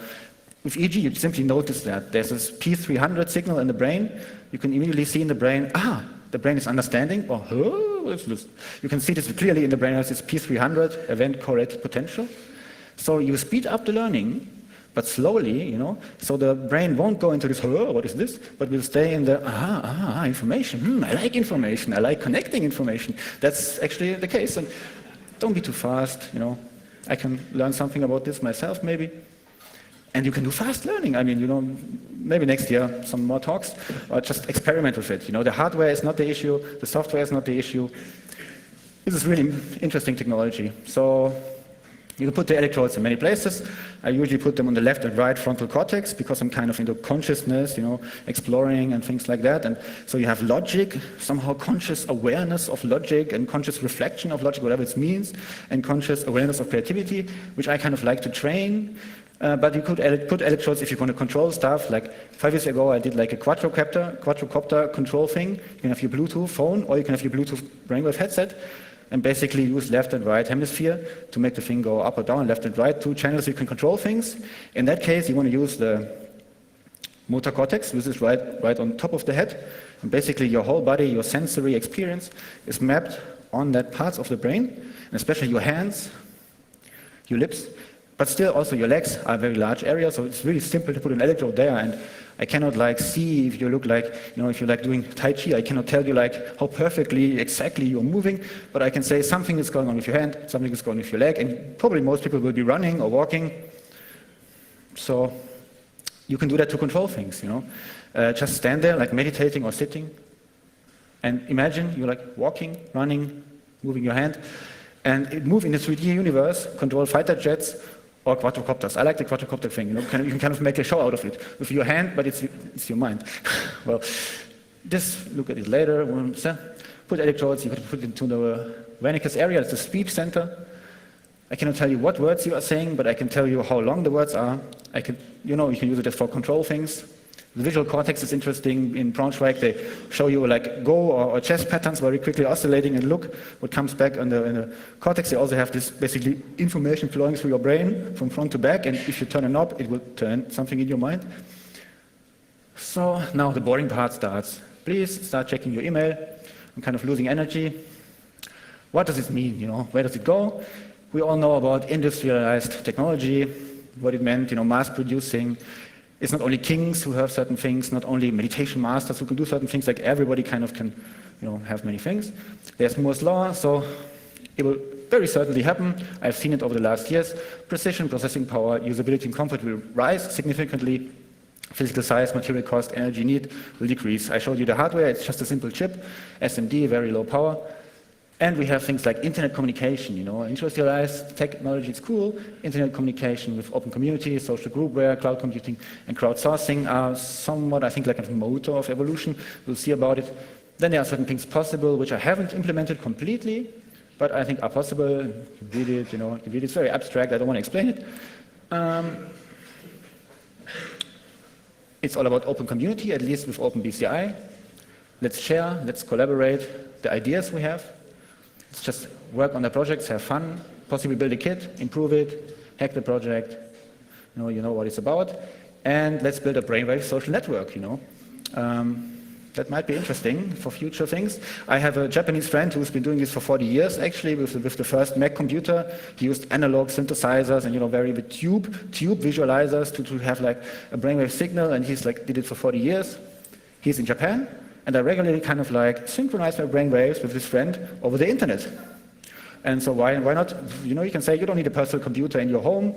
A: With EEG, you simply notice that there's this P300 signal in the brain. You can immediately see in the brain, the brain is understanding, or what's this? You can see this clearly in the brain as this P300 event-correlated potential. So you speed up the learning, but slowly, you know, so the brain won't go into this, what is this? But will stay in the, information. I like information. I like connecting information. That's actually the case. And don't be too fast, you know. I can learn something about this myself, maybe. And you can do fast learning. I mean, you know, maybe next year some more talks, or just experiment with it. You know, the hardware is not the issue, the software is not the issue. This is really interesting technology. So you can put the electrodes in many places. I usually put them on the left and right frontal cortex because I'm kind of into consciousness, you know, exploring and things like that. And so you have logic, somehow conscious awareness of logic and conscious reflection of logic, whatever it means, and conscious awareness of creativity, which I kind of like to train. But you could put electrodes if you want to control stuff. Like 5 years ago, I did like a quadrocopter control thing. You can have your Bluetooth phone, or you can have your Bluetooth brainwave headset, and basically use left and right hemisphere to make the thing go up or down, left and right, 2 channels you can control things. In that case, you want to use the motor cortex, which is right on top of the head. And basically your whole body, your sensory experience is mapped on that parts of the brain, and especially your hands, your lips, but still also your legs are a very large area, so it's really simple to put an electrode there. And I cannot like see if you look like, you know, if you're like doing Tai Chi, I cannot tell you like how perfectly, exactly you're moving, but I can say something is going on with your hand, something is going on with your leg, and probably most people will be running or walking. So you can do that to control things, you know. Just stand there like meditating or sitting, and imagine you're like walking, running, moving your hand, and move in the 3D universe, control fighter jets, or quadrocopters. I like the quadrocopter thing. You know, you can kind of make a show out of it with your hand, but it's your mind. Well, just look at it later. Put electrodes. You could put it into the Wernicke's area. It's the speech center. I cannot tell you what words you are saying, but I can tell you how long the words are. You can use it for control things. The visual cortex is interesting. In Braunschweig, they show you like go or chess patterns very quickly oscillating, and look what comes back in the cortex. They also have this basically information flowing through your brain from front to back, and if you turn a knob, it will turn something in your mind. So now the boring part starts. Please start checking your email. I'm kind of losing energy. What does it mean? You know, where does it go? We all know about industrialized technology, what it meant, you know, mass producing. It's not only kings who have certain things, not only meditation masters who can do certain things, like everybody kind of can, you know, have many things. There's Moore's law, so it will very certainly happen. I've seen it over the last years. Precision, processing power, usability and comfort will rise significantly. Physical size, material cost, energy need will decrease. I showed you the hardware, it's just a simple chip, SMD, very low power. And we have things like internet communication, you know, industrialized technology, it's cool. Internet communication with open community, social groupware, cloud computing, and crowdsourcing are somewhat, I think, like a motor of evolution. We'll see about it. Then there are certain things possible which I haven't implemented completely, but I think are possible. You read it, you know, it's very abstract, I don't want to explain it. It's all about open community, at least with OpenBCI. Let's share, let's collaborate the ideas we have. Let's just work on the projects, have fun, possibly build a kit, improve it, hack the project, you know what it's about. And let's build a brainwave social network, you know. That might be interesting for future things. I have a Japanese friend who's been doing this for 40 years, actually, with the first Mac computer. He used analog synthesizers and, with tube visualizers to have like a brainwave signal, and he's like did it for 40 years. He's in Japan, and I regularly kind of like synchronize my brainwaves with this friend over the internet. And so why not? You can say you don't need a personal computer in your home.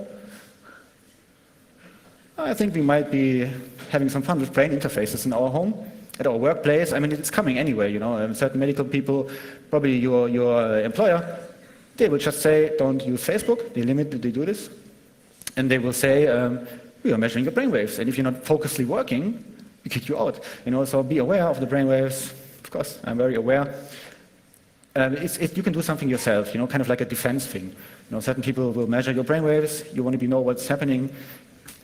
A: I think we might be having some fun with brain interfaces in our home, at our workplace. I mean, it's coming anyway, certain medical people, probably your employer, they will just say, don't use Facebook. They do this. And they will say, we are measuring your brainwaves. And if you're not focusedly working, we kick you out. So be aware of the brainwaves. Of course, I'm very aware. You can do something yourself, kind of like a defense thing. Certain people will measure your brainwaves. You want to know what's happening.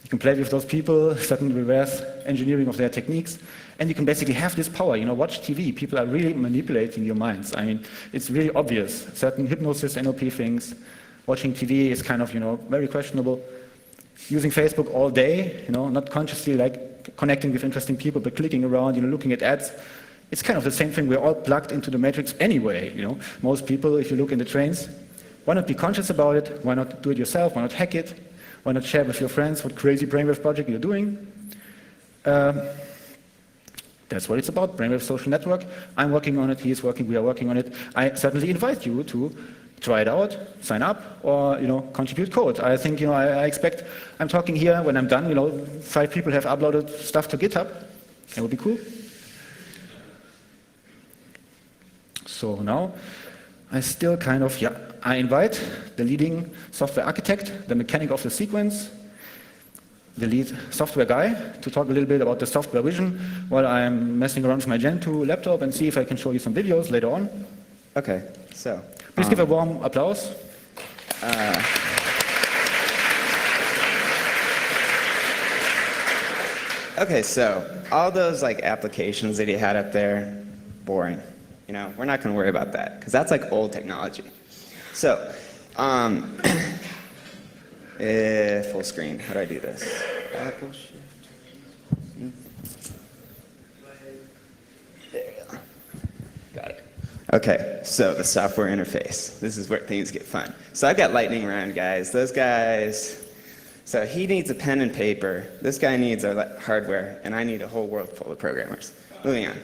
A: You can play with those people, certain reverse engineering of their techniques, and you can basically have this power. Watch TV. People are really manipulating your minds. I mean, it's really obvious. Certain hypnosis, NLP things. Watching TV is kind of, very questionable. Using Facebook all day, not consciously like connecting with interesting people, but clicking around, looking at ads. It's kind of the same thing. We're all plugged into the matrix anyway. Most people, if you look in the trains, why not be conscious about it? Why not do it yourself? Why not hack it? Why not share with your friends what crazy brainwave project you're doing? That's what it's about, brainwave social network. I'm working on it, he is working, we are working on it. I certainly invite you to try it out, sign up, or contribute code. I think I expect I'm talking here when I'm done. 5 people have uploaded stuff to GitHub. It would be cool. So now I still kind of I invite the leading software architect, the mechanic of the sequence, the lead software guy, to talk a little bit about the software vision while I'm messing around with my Gen 2 laptop and see if I can show you some videos later on.
E: Okay, so.
A: Please give a warm applause.
E: Okay, so all those applications that he had up there, boring. We're not going to worry about that because that's like old technology. So, full screen. How do I do this? Apple Shift. There you go. Got it. Okay, so the software interface. This is where things get fun. So I've got lightning round guys. Those guys. So he needs a pen and paper. This guy needs our hardware, and I need a whole world full of programmers. Moving on.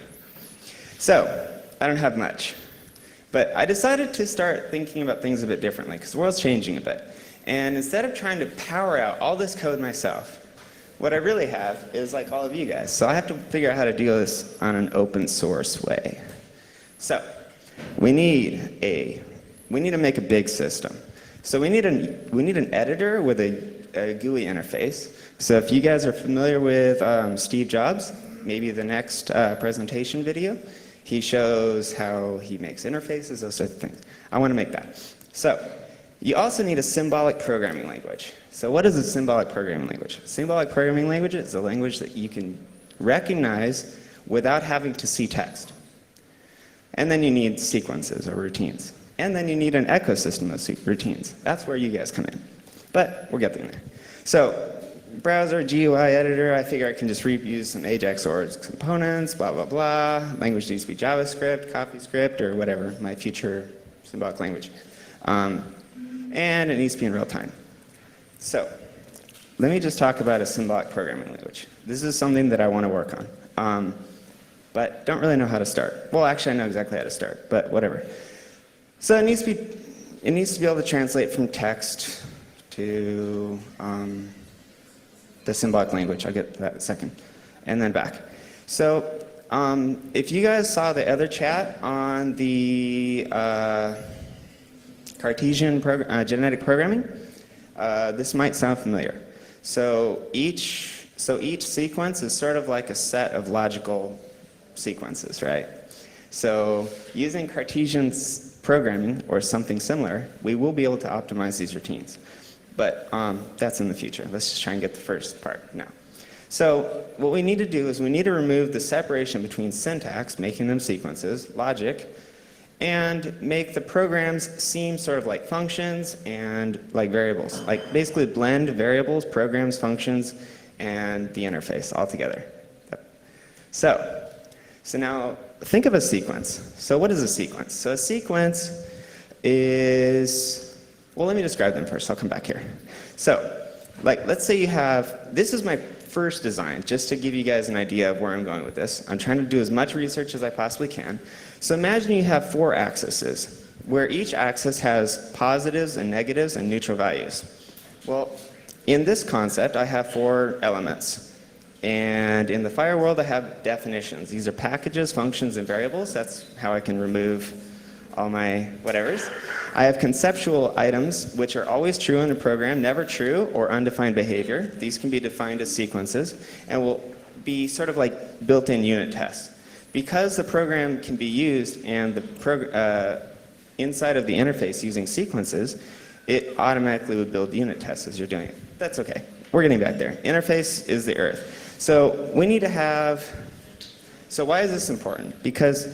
E: So I don't have much. But I decided to start thinking about things a bit differently because the world's changing a bit. And instead of trying to power out all this code myself, what I really have is like all of you guys. So I have to figure out how to do this on an open source way. So we need to make a big system. So we need an editor with a GUI interface. So if you guys are familiar with Steve Jobs, maybe the next presentation video, he shows how he makes interfaces, those sorts of things. I want to make that. So you also need a symbolic programming language. So what is a symbolic programming language? Symbolic programming language is a language that you can recognize without having to see text. And then you need sequences or routines. And then you need an ecosystem of routines. That's where you guys come in. But we're getting there. So browser, GUI editor, I figure I can just reuse some AJAX or components, blah, blah, blah. Language needs to be JavaScript, CoffeeScript, or whatever, my future symbolic language. And it needs to be in real time. So let me just talk about a symbolic programming language. This is something that I want to work on, but don't really know how to start. Well, actually, I know exactly how to start, but whatever. So it needs to be able to translate from text to the symbolic language. I'll get to that in a second. And then back. So if you guys saw the other chat on the Cartesian genetic programming, this might sound familiar. So each sequence is sort of like a set of logical sequences, right? So using Cartesian programming or something similar, we will be able to optimize these routines. But that's in the future. Let's just try and get the first part now. So what we need to do is we need to remove the separation between syntax, making them sequences, logic, and make the programs seem sort of like functions and like variables. Like basically blend variables, programs, functions, and the interface all together. So So now think of a sequence. So what is a sequence? So a sequence is, well, let me describe them first. I'll come back here. So, like, let's say you have, this is my first design, just to give you guys an idea of where I'm going with this. I'm trying to do as much research as I possibly can. So imagine you have 4 axes, where each axis has positives and negatives and neutral values. Well, in this concept, I have 4 elements. And in the FIRE world, I have definitions. These are packages, functions, and variables. That's how I can remove all my whatevers. I have conceptual items, which are always true in a program, never true or undefined behavior. These can be defined as sequences and will be sort of like built-in unit tests. Because the program can be used and the inside of the interface using sequences, it automatically would build unit tests as you're doing it. That's okay. We're getting back there. Interface is the earth. So we need to have, so why is this important? Because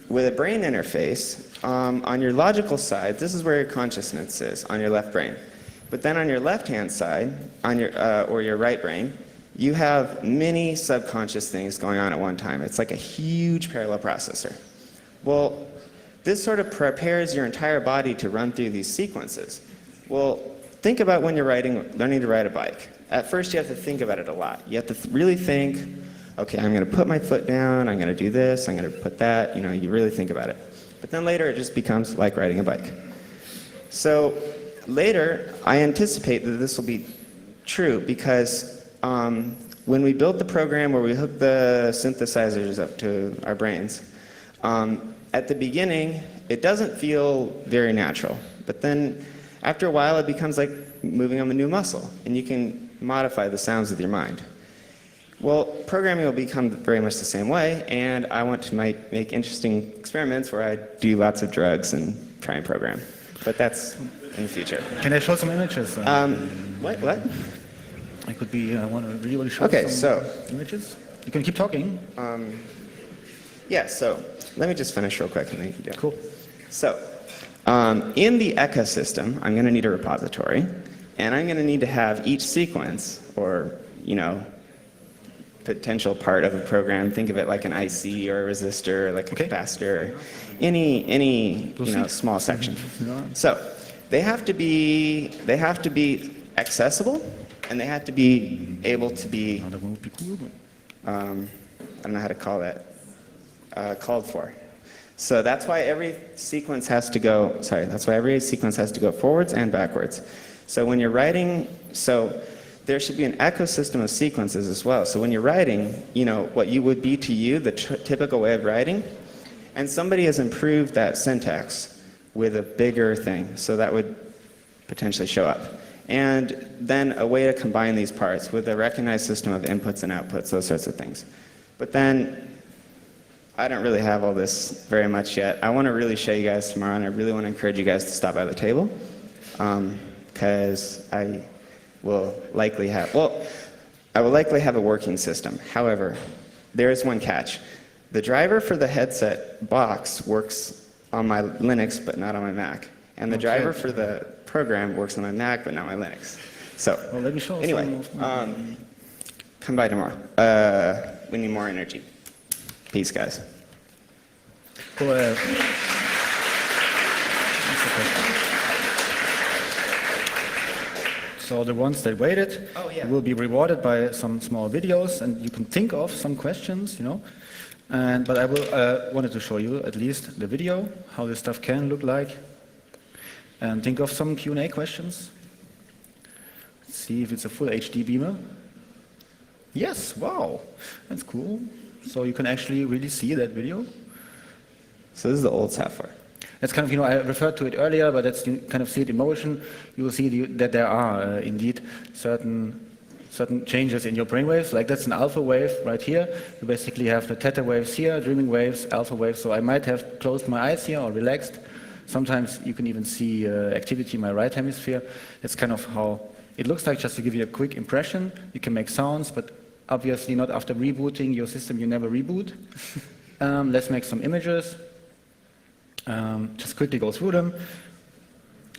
E: with a brain interface, on your logical side, this is where your consciousness is, on your left brain. But then on your left-hand side, on your, or your right brain, you have many subconscious things going on at one time. It's like a huge parallel processor. Well, this sort of prepares your entire body to run through these sequences. Well, think about when you're learning to ride a bike. At first, you have to think about it a lot. You have to really think, okay, I'm going to put my foot down, I'm going to do this, I'm going to put that. You know, you really think about it. But then later, it just becomes like riding a bike. So later, I anticipate that this will be true because when we built the program where we hooked the synthesizers up to our brains, at the beginning, it doesn't feel very natural. But then after a while, it becomes like moving on a new muscle, and you can modify the sounds with your mind. Well, programming will become very much the same way, and I want to make interesting experiments where I do lots of drugs and try and program. But that's in the future.
A: Can I show some images?
E: What?
A: I could be, I want to really show some images. You can keep talking.
E: Yeah, so let me just finish real quick and then you can do it.
A: Cool.
E: So, in the ecosystem, I'm going to need a repository, and I'm going to need to have each sequence, or, you know, potential part of a program. Think of it like an IC or a resistor, or like a capacitor, or any you know, small section. So they have to be accessible, and they have to be able to be I don't know how to call that, called for. So that's why every sequence has to go, that's why every sequence has to go forwards and backwards. So when you're writing, so there should be an ecosystem of sequences as well. So when you're writing, you know, what you would be to you, the typical way of writing, and somebody has improved that syntax with a bigger thing, so that would potentially show up. And then a way to combine these parts with a recognized system of inputs and outputs, those sorts of things. But then, I don't really have all this very much yet. I want to really show you guys tomorrow, and I really want to encourage you guys to stop by the table, because I will likely have a working system. However, there is one catch. The driver for the headset box works on my Linux, but not on my Mac. And the driver for the program works on my Mac, but not my Linux. So,
A: well, let me show
E: anyway, come by tomorrow. We need more energy. Peace, guys.
A: Cool. So the ones that waited will be rewarded by some small videos, and you can think of some questions, you know. But I wanted to show you at least the video, how this stuff can look like, and think of some Q&A questions. Let's see if it's a full HD beamer. Yes, wow, that's cool. So you can actually really see that video.
E: So this is the old software.
A: That's kind of, you know, I referred to it earlier, but that's, you kind of see it in motion. You will see that there are indeed certain changes in your brainwaves. Like that's an alpha wave right here. You basically have the theta waves here, dreaming waves, alpha waves. So I might have closed my eyes here or relaxed. Sometimes you can even see activity in my right hemisphere. That's kind of how it looks like, just to give you a quick impression. You can make sounds, but obviously not after rebooting your system. You never reboot. Let's make some images. Just quickly go through them.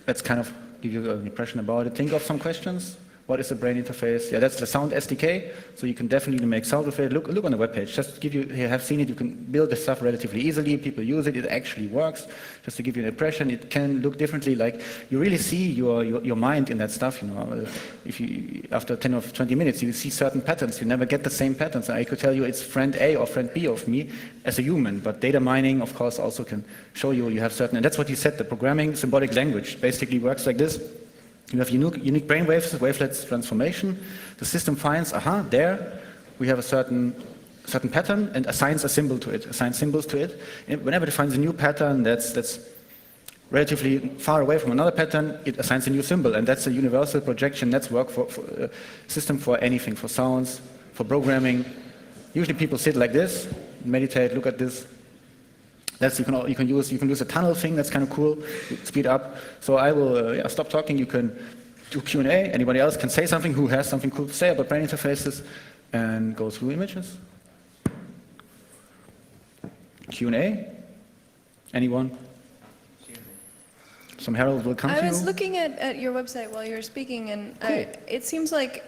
A: Let's kind of give you an impression about it. Think of some questions. What is the brain interface? Yeah, that's the sound SDK. So you can definitely make sound with it. Look on the webpage. Just to give you have seen it. You can build this stuff relatively easily. People use it. It actually works. Just to give you an impression, it can look differently. Like you really see your mind in that stuff. You know, if you after 10 or 20 minutes you see certain patterns. You never get the same patterns. I could tell you it's friend A or friend B of me as a human. But data mining, of course, also can show you have certain. And that's what you said. The programming symbolic language basically works like this. You have unique brainwaves, wavelets transformation. The system finds, there we have a certain pattern and assigns a symbol to it, assigns symbols to it. And whenever it finds a new pattern that's relatively far away from another pattern, it assigns a new symbol. And that's a universal projection network for system for anything, for sounds, for programming. Usually people sit like this, meditate, look at this. That's you can use a tunnel thing. That's kind of cool. Speed up. So I will stop talking. You can do Q&A. Anybody else can say something who has something cool to say about brain interfaces, and go through images. Q&A. Anyone? Some herald will come to you.
F: I was looking at your website while you were speaking, and
A: Cool.
F: it seems like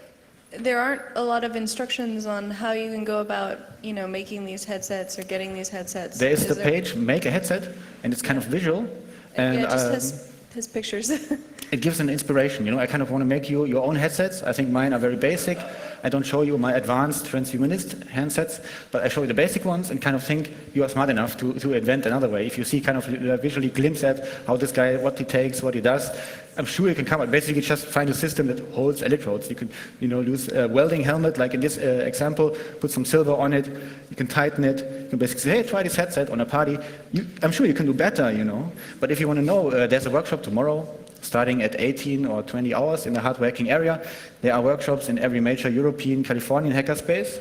F: there aren't a lot of instructions on how you can go about, making these headsets or getting these headsets.
A: There is the page, make a headset, and it's kind of visual. And
F: it just has pictures.
A: it gives an inspiration. I kind of want to make you your own headsets. I think mine are very basic. I don't show you my advanced transhumanist handsets, but I show you the basic ones and kind of think you are smart enough to invent another way. If you see kind of visually glimpse at how this guy, what he takes, what he does, I'm sure you can come up. Basically, just find a system that holds electrodes. You can, use a welding helmet, like in this example, put some silver on it. You can tighten it. You can basically say, hey, try this headset on a party. I'm sure you can do better, But if you want to know, there's a workshop tomorrow, starting at 18 or 20 hours in the hardworking area. There are workshops in every major European, Californian hackerspace.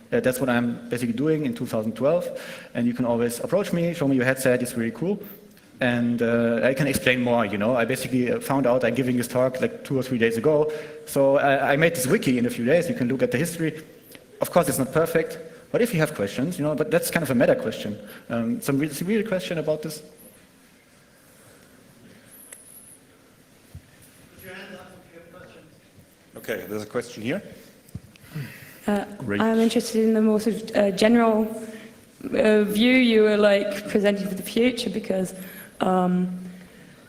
A: That's what I'm basically doing in 2012. And you can always approach me, show me your headset. It's really cool. And I can explain more, I basically found out I'm giving this talk like 2 or 3 days ago. So I made this wiki in a few days. You can look at the history. Of course, it's not perfect. But if you have questions, but that's kind of a meta question. Some real question about this?
G: Put your hand up if you have questions.
C: Okay, there's a question here.
A: Great.
H: I'm interested in the more sort of general view you were presenting for the future, because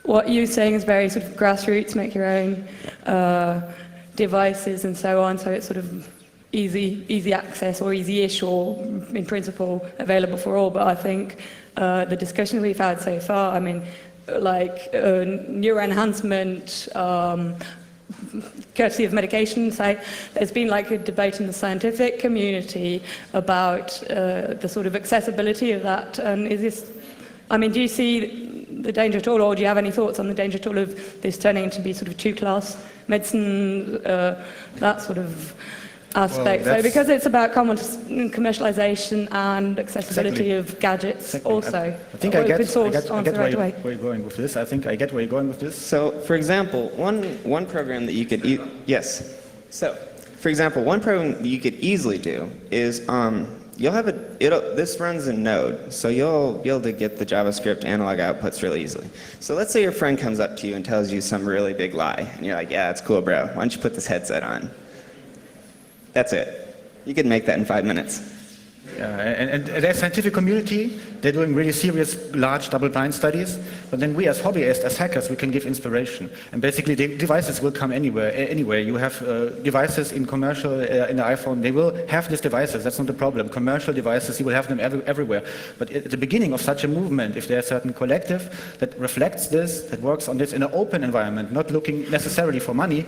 H: what you're saying is very sort of grassroots, make your own devices and so on, so it's sort of easy access or easy-ish or in principle available for all. But I think the discussion we've had so far, neuroenhancement, courtesy of medication, say, there's been a debate in the scientific community about the sort of accessibility of that. And is this, do you see the danger at all, or do you have any thoughts on the danger at all of this turning into be sort of two-class medicine, that sort of aspect?
A: Well,
H: so because it's about commercialization and accessibility of gadgets also.
A: I think I get
H: where
A: you're going with this. I think I get where you're going with this.
E: So, for example, one program that you could one program that you could easily do is you'll have this runs in Node, so you'll be able to get the JavaScript analog outputs really easily. So let's say your friend comes up to you and tells you some really big lie, and you're like, yeah, it's cool, bro. Why don't you put this headset on? That's it. You can make that in 5 minutes.
A: And there's scientific community, they're doing really serious, large double-blind studies, but then we as hobbyists, as hackers, we can give inspiration. And basically the devices will come anywhere. You have devices in commercial, in the iPhone, they will have these devices, that's not the problem. Commercial devices, you will have them everywhere. But at the beginning of such a movement, if there's a certain collective that reflects this, that works on this in an open environment, not looking necessarily for money,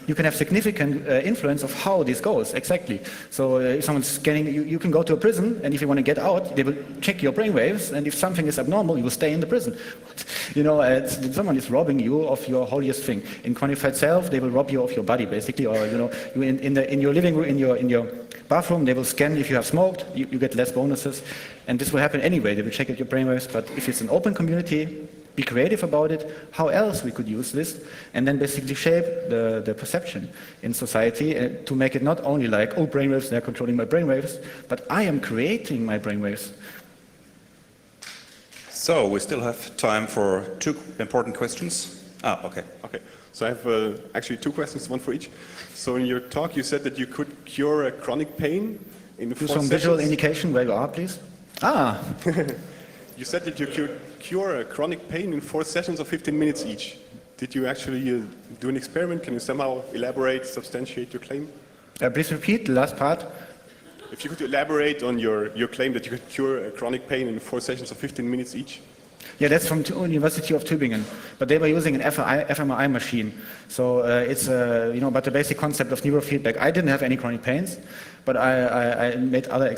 A: you can have significant influence of how this goes, exactly. So if someone's scanning, you can go to a prison, and if you want to get out, they will check your brainwaves, and if something is abnormal, you will stay in the prison. Someone is robbing you of your holiest thing. In quantified self, they will rob you of your body, basically, or in your living room, in your bathroom, they will scan if you have smoked, you get less bonuses, and this will happen anyway. They will check out your brainwaves, but if it's an open community, be creative about it, how else we could use this, and then basically shape the perception in society to make it not only like, oh, brainwaves, they're controlling my brainwaves, but I am creating my brainwaves.
C: So we still have time for 2 important questions. Ah, okay.
I: Okay, so I have actually two questions, one for each. So in your talk, you said that you could cure a chronic pain in
A: Do
I: 4
A: some
I: sessions.
A: visual indication where you are, please. Ah,
I: You said that you could cure a chronic pain in 4 sessions of 15 minutes each. Did you actually do an experiment? Can you somehow elaborate, substantiate your claim?
A: please repeat the last part.
I: If you could elaborate on your claim that you could cure a chronic pain in 4 sessions of 15 minutes each.
A: Yeah, that's from University of Tübingen, but they were using an fMRI machine. So it's but the basic concept of neurofeedback. I didn't have any chronic pains, but I made other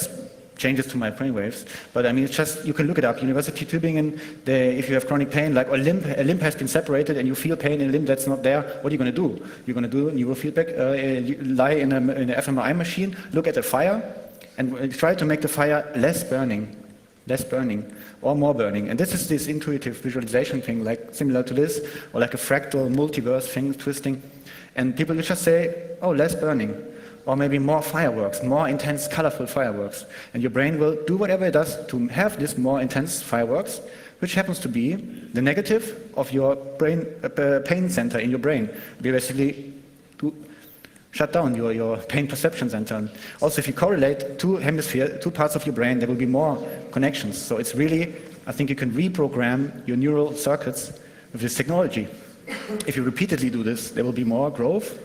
A: changes to my brainwaves. But I mean, it's just, you can look it up. University of Tübingen, if you have chronic pain, like a limb has been separated and you feel pain in a limb that's not there, what are you going to do? You're going to do neurofeedback, lie in an fMRI machine, look at the fire, and try to make the fire less burning, or more burning. And this is this intuitive visualization thing, like similar to this, or like a fractal multiverse thing, twisting. And people will just say, oh, less burning. Or maybe more fireworks, more intense, colorful fireworks. And your brain will do whatever it does to have this more intense fireworks, which happens to be the negative of your brain, pain center in your brain. We basically shut down your pain perception center. Also, if you correlate two parts of your brain, there will be more connections. So it's really, I think you can reprogram your neural circuits with this technology. If you repeatedly do this, there will be more growth.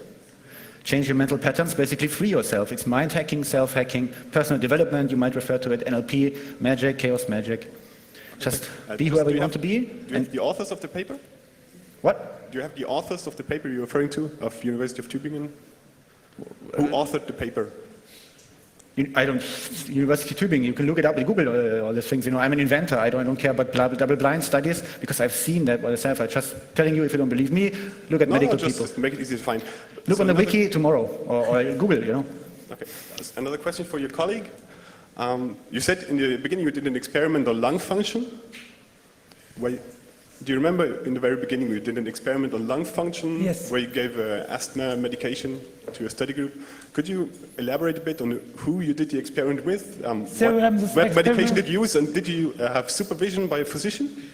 A: Change your mental patterns, basically free yourself. It's mind hacking, self-hacking, personal development, you might refer to it, NLP, magic, chaos magic. Just be whoever you want to be.
I: Do you have the authors of the paper?
A: What?
I: Do you have the authors of the paper you're referring to, of University of Tübingen? Who authored the paper?
A: University of Tübingen, you can look it up in Google, all these things. I'm an inventor, I don't care about double-blind studies, because I've seen that myself. I'm just telling you, if you don't believe me, look at medical people.
I: Just make it easy to find.
A: Look on the wiki tomorrow, or Google,
I: Okay. Another question for your colleague. You said in the beginning you did an experiment on lung function. Do you remember in the very beginning you did an experiment on lung function?
B: Yes.
I: Where you gave asthma medication to a study group. Could you elaborate a bit on who you did the experiment with? What medication did you use, and did you have supervision by a physician?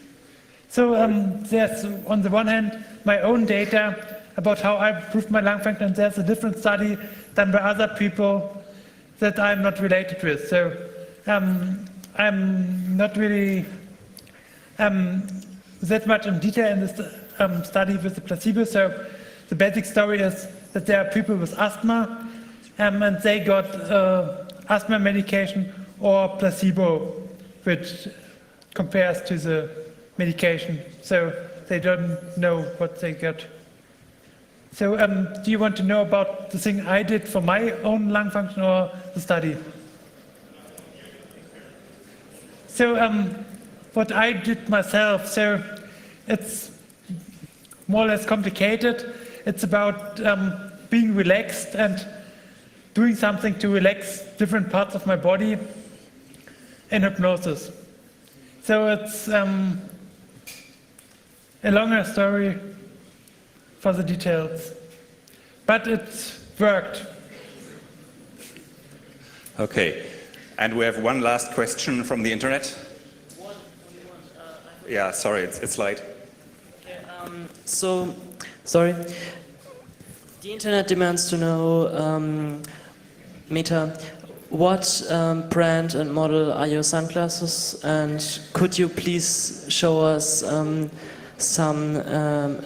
B: So there's, on the one hand, my own data about how I improved my lung function, and there's a different study done by other people that I'm not related with. So I'm not really that much in detail in this study with the placebo. So the basic story is that there are people with asthma, and they got asthma medication or placebo, which compares to the medication. So they don't know what they got. So do you want to know about the thing I did for my own lung function or the study? So what I did myself, so it's more or less complicated. It's about being relaxed and doing something to relax different parts of my body in hypnosis. So it's a longer story for the details, but it worked.
C: Okay, and we have one last question from the internet. Yeah, sorry, it's late.
J: So, sorry. The internet demands to know, Meta, what brand and model are your sunglasses, and could you please show us some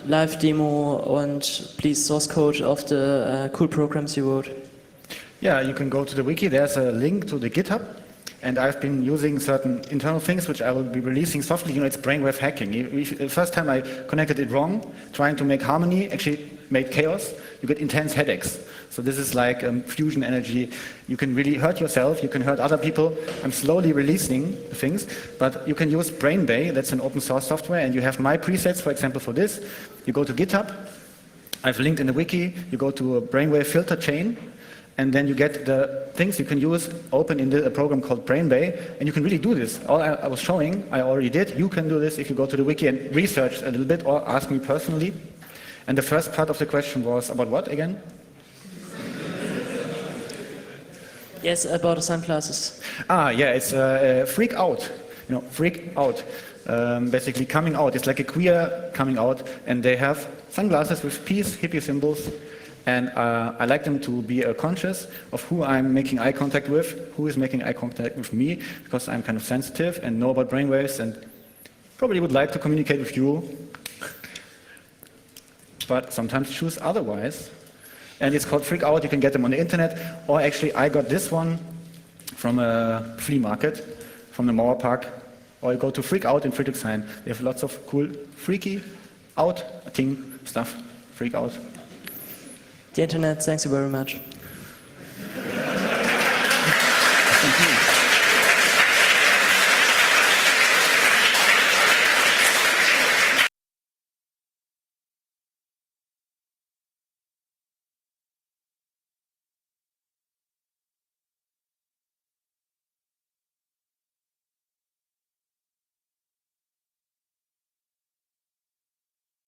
J: live demo and please source code of the cool programs you wrote?
A: Yeah, you can go to the wiki. There's a link to the GitHub. And I've been using certain internal things which I will be releasing softly. It's brainwave hacking. The first time I connected it wrong, trying to make harmony, actually made chaos. You get intense headaches. So this is like fusion energy. You can really hurt yourself. You can hurt other people. I'm slowly releasing the things. But you can use Brainbay. That's an open source software. And you have my presets, for example, for this. You go to GitHub. I've linked in the wiki. You go to a brainwave filter chain. And then you get the things you can use open in a program called Brainbay, and you can really do this. All I was showing, I already did. You can do this if you go to the wiki and research a little bit or ask me personally. And the first part of the question was about what again?
J: Yes, about sunglasses.
A: Yeah, it's freak out. Freak out. basically coming out. It's like a queer coming out, and they have sunglasses with peace, hippie symbols. And I like them to be conscious of who I'm making eye contact with, who is making eye contact with me, because I'm kind of sensitive and know about brainwaves and probably would like to communicate with you, but sometimes choose otherwise. And it's called Freak Out. You can get them on the internet. Or actually, I got this one from a flea market, from the Mauer Park. Or you go to Freak Out in Friedrichshain. They have lots of cool freaky out thing stuff. Freak Out.
J: The internet, thanks you very much.